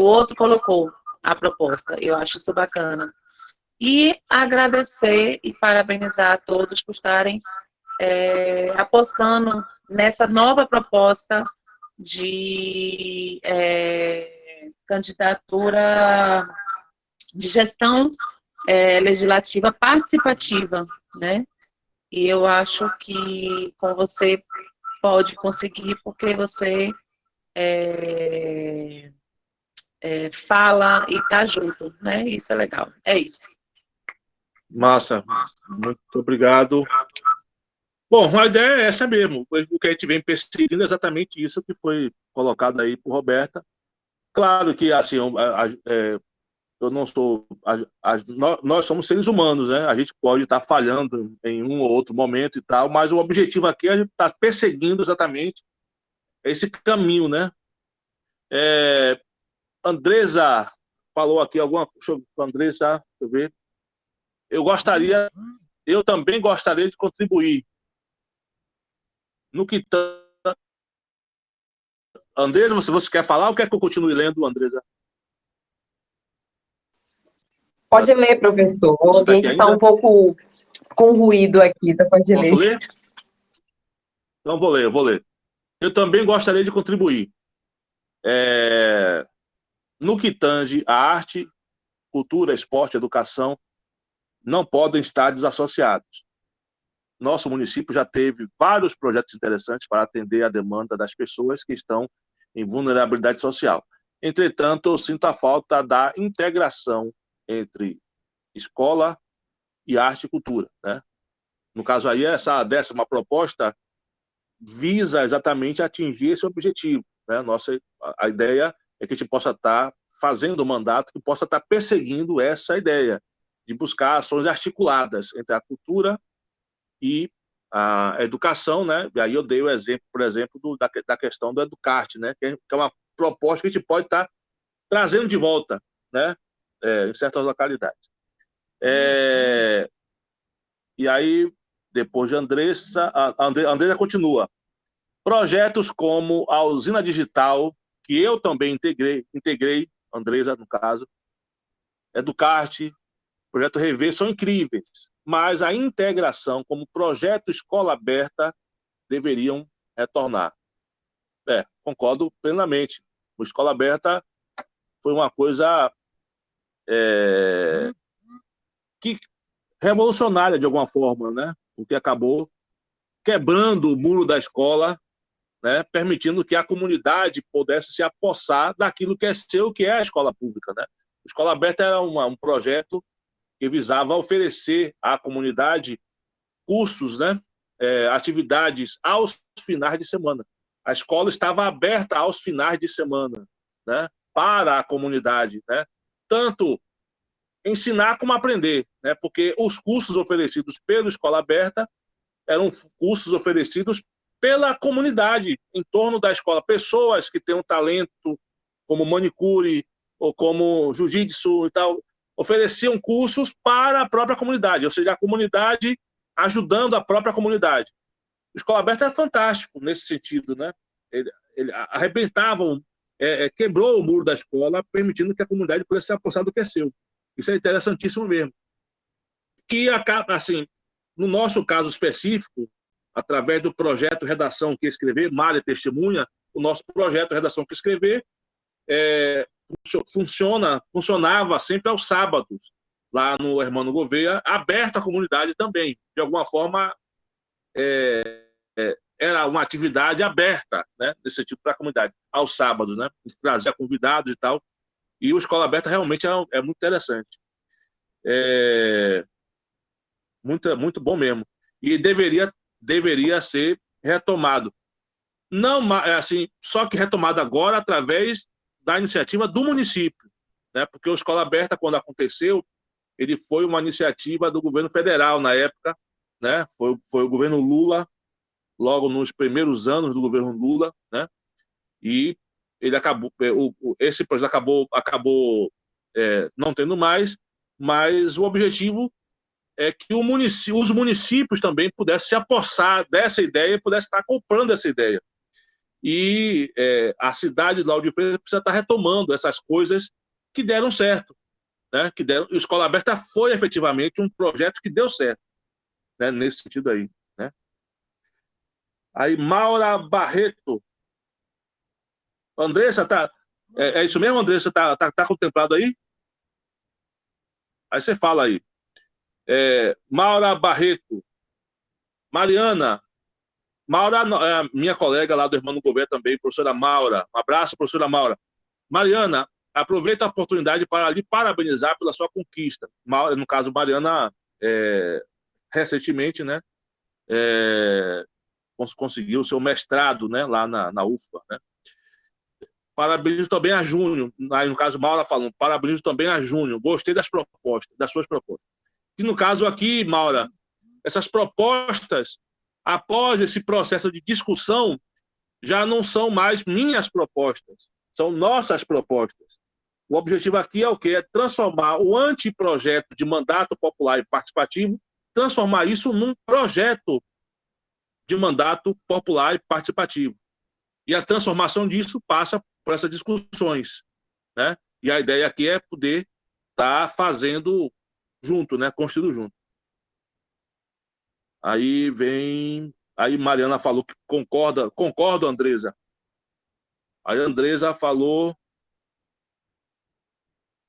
outro colocou a proposta. Eu acho isso bacana. E agradecer e parabenizar a todos por estarem apostando nessa nova proposta de candidatura de gestão legislativa participativa, né? E eu acho que com você pode conseguir, porque você fala e está junto, né? Isso é legal. É isso. Massa. Muito obrigado. Bom, a ideia é essa mesmo. O que a gente vem perseguindo é exatamente isso que foi colocado aí por Roberta. Claro que, assim, eu não sou... nós somos seres humanos, né? A gente pode estar falhando em um ou outro momento e tal, mas o objetivo aqui é a gente estar perseguindo exatamente esse caminho, né? Andresa falou aqui alguma coisa. Andresa, deixa eu ver. Eu também gostaria de contribuir. No que Andresa, você quer falar ou quer que eu continue lendo, Andresa? Pode ler, professor. O Você tá aqui ambiente está ainda? um pouco com ruído aqui, você pode Posso ler. ler? Então eu vou ler. Eu também gostaria de contribuir. No que tange a arte, cultura, esporte, educação, não podem estar desassociados. Nosso município já teve vários projetos interessantes para atender a demanda das pessoas que estão em vulnerabilidade social. Entretanto, eu sinto a falta da integração entre escola e arte e cultura, né? No caso aí, essa 10ª proposta visa exatamente atingir esse objetivo, né? A ideia é que a gente possa estar fazendo um mandato que possa estar perseguindo essa ideia de buscar ações articuladas entre a cultura e a educação, né? E aí eu dei o exemplo, por exemplo, da questão do Educarte, né? Que é uma proposta que a gente pode estar trazendo de volta, né? Em certas localidades. E aí, depois de Andressa, a Andressa continua. Projetos como a usina digital, que eu também integrei, Andressa, no caso, Educarte, Projeto Rever, são incríveis, mas a integração como projeto escola aberta deveriam retornar. Concordo plenamente. O escola aberta foi uma coisa que revolucionária de alguma forma, né? O que acabou quebrando o muro da escola, né? Permitindo que a comunidade pudesse se apossar daquilo que é seu, que é a escola pública, né? A escola aberta era um projeto que visava oferecer à comunidade cursos, né? Atividades aos finais de semana. A escola estava aberta aos finais de semana, né? Para a comunidade, né? Tanto ensinar como aprender, né? Porque os cursos oferecidos pela escola aberta eram cursos oferecidos pela comunidade em torno da escola. Pessoas que têm um talento como manicure ou como jiu-jitsu e tal, ofereciam cursos para a própria comunidade, ou seja, a comunidade ajudando a própria comunidade. A escola aberta é fantástico nesse sentido, né? Ele arrebentava, quebrou o muro da escola, permitindo que a comunidade pudesse se apossar do que é seu. Isso é interessantíssimo mesmo. E, assim, no nosso caso específico, através do projeto Redação que Escrever, Mária Testemunha, o nosso projeto Redação que Escrever funcionava sempre aos sábados, lá no Hermano Gouveia, aberto à comunidade também. De alguma forma, era uma atividade aberta, né, nesse sentido, para a comunidade, aos sábados, né, trazia convidados e tal, e o Escola Aberta realmente é muito interessante. Muito bom mesmo. E deveria ser retomado. Não, assim, só que retomado agora através da iniciativa do município, né? Porque o Escola Aberta, quando aconteceu, ele foi uma iniciativa do governo federal na época, né? Foi o governo Lula, logo nos primeiros anos do governo Lula, né? E ele acabou, esse projeto acabou não tendo mais, mas o objetivo é que os municípios também pudessem se apossar dessa ideia e pudessem estar comprando essa ideia. E a cidade de Lauro de Freitas precisa estar retomando essas coisas que deram certo, né? O Escola Aberta foi efetivamente um projeto que deu certo, né? Nesse sentido aí, né? Aí, Maura Barreto. Andressa, é isso mesmo, Andressa? Tá contemplado aí? Aí você fala aí. Maura Barreto. Mariana. Maura, minha colega lá do Irmão do Governo também, professora Maura. Um abraço, professora Maura. Mariana, aproveita a oportunidade para lhe parabenizar pela sua conquista. No caso, Mariana, recentemente, né, conseguiu o seu mestrado, né, lá na UFBA, né? Parabenizo também a Júnior. Aí, no caso, Maura falando, parabenizo também a Júnior. Gostei das suas propostas. E no caso aqui, Maura, essas propostas, após esse processo de discussão, já não são mais minhas propostas, são nossas propostas. O objetivo aqui é o quê? É transformar o anteprojeto de mandato popular e participativo, transformar isso num projeto de mandato popular e participativo. E a transformação disso passa por essas discussões, né? E a ideia aqui é poder estar fazendo junto, né? Construindo junto. Aí Mariana falou que concordo, Andresa. Aí a Andresa falou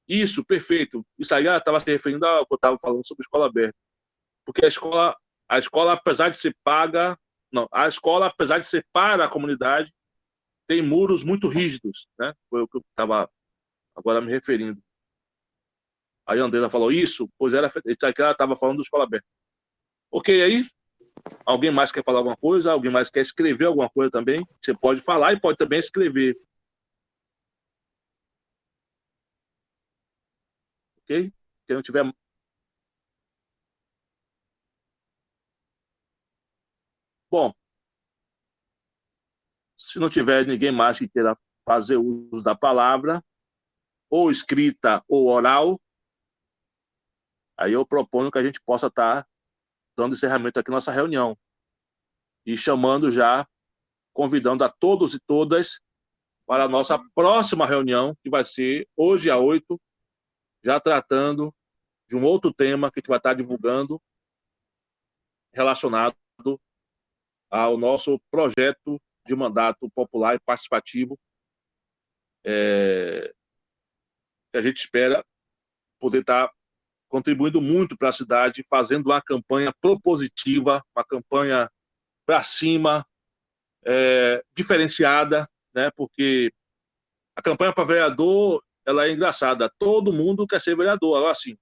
isso, perfeito. Isso aí ela estava se referindo ao que eu estava falando sobre a escola aberta. Porque a escola, apesar de ser paga, não, a escola, apesar de ser para a comunidade, tem muros muito rígidos, né? Foi o que eu estava agora me referindo. Aí a Andresa falou isso, pois era isso aqui ela estava falando da escola aberta. Ok, aí? Alguém mais quer falar alguma coisa? Alguém mais quer escrever alguma coisa também? Você pode falar e pode também escrever. Ok? Quem não tiver... Bom, se não tiver ninguém mais que queira fazer uso da palavra, ou escrita ou oral, aí eu proponho que a gente possa estar dando encerramento aqui na nossa reunião e chamando já, convidando a todos e todas para a nossa próxima reunião, que vai ser hoje às 8, já tratando de um outro tema que a gente vai estar divulgando relacionado ao nosso projeto de mandato popular e participativo, que a gente espera poder estar contribuindo muito para a cidade, fazendo uma campanha propositiva, uma campanha para cima, diferenciada, né? Porque a campanha para vereador ela é engraçada. Todo mundo quer ser vereador, agora assim.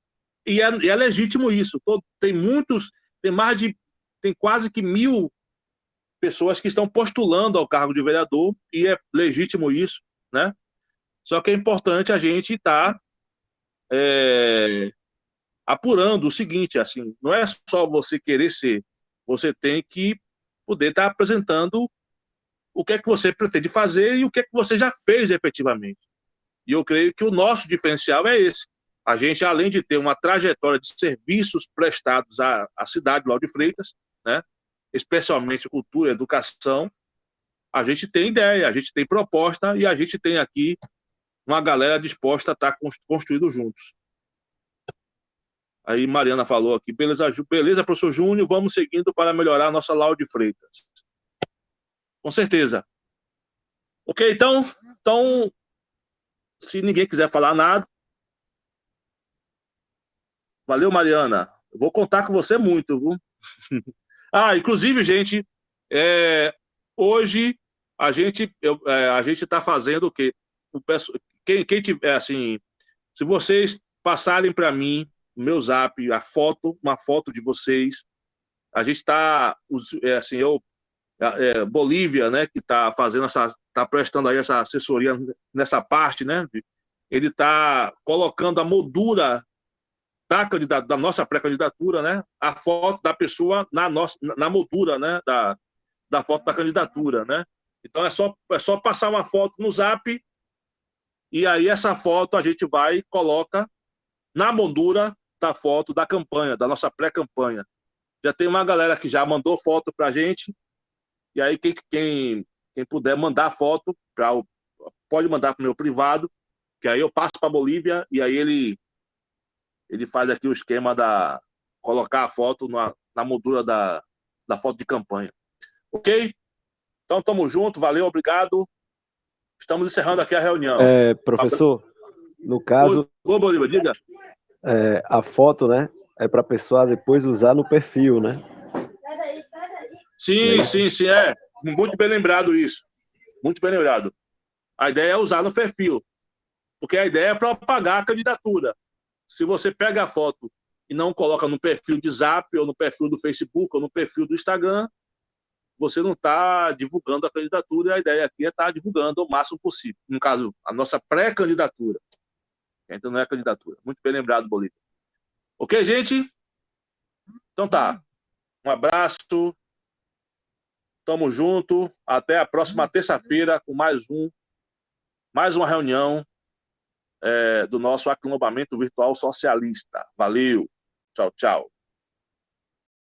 E é legítimo isso. Tem quase que 1.000 pessoas que estão postulando ao cargo de vereador e é legítimo isso, né? Só que é importante a gente estar apurando o seguinte, assim, não é só você querer ser, você tem que poder estar apresentando o que é que você pretende fazer e o que é que você já fez efetivamente. E eu creio que o nosso diferencial é esse. A gente, além de ter uma trajetória de serviços prestados à cidade de Lauro de Freitas, né, especialmente cultura e educação, a gente tem ideia, a gente tem proposta e a gente tem aqui uma galera disposta a estar construindo juntos. Aí Mariana falou aqui, beleza, professor Júnior, vamos seguindo para melhorar a nossa Lauro de Freitas. Com certeza. Ok, então, se ninguém quiser falar nada, valeu, Mariana. Eu vou contar com você muito, viu? Inclusive, gente, hoje a gente está fazendo o quê? Quem tiver, assim, se vocês passarem para mim, no meu zap, uma foto de vocês, a gente está, assim, Bolívia, né, que está fazendo está prestando aí essa assessoria nessa parte, né? Ele está colocando a moldura da nossa pré-candidatura, né? A foto da pessoa na moldura, né? Da foto da candidatura, né? Então é só passar uma foto no Zap e aí essa foto a gente vai e coloca na moldura da foto da campanha, da nossa pré-campanha. Já tem uma galera que já mandou foto para a gente, e aí quem puder mandar foto, pode mandar para o meu privado, que aí eu passo para a Bolívia, e aí ele faz aqui o esquema colocar a foto na moldura da foto de campanha. Ok? Então, estamos juntos, valeu, obrigado. Estamos encerrando aqui a reunião. Professor, no caso... Ô, Bolívia, diga. A foto, né, é para a pessoa depois usar no perfil, né? Sim. Muito bem lembrado isso. Muito bem lembrado. A ideia é usar no perfil, porque a ideia é propagar a candidatura. Se você pega a foto e não coloca no perfil de Zap, ou no perfil do Facebook, ou no perfil do Instagram, você não está divulgando a candidatura, e a ideia aqui é estar divulgando o máximo possível. No caso, a nossa pré-candidatura. Então não é candidatura. Muito bem lembrado, Bolívia. Ok, gente? Então tá. Um abraço. Tamo junto. Até a próxima terça-feira com mais uma reunião do nosso acampamento virtual socialista. Valeu. Tchau, tchau.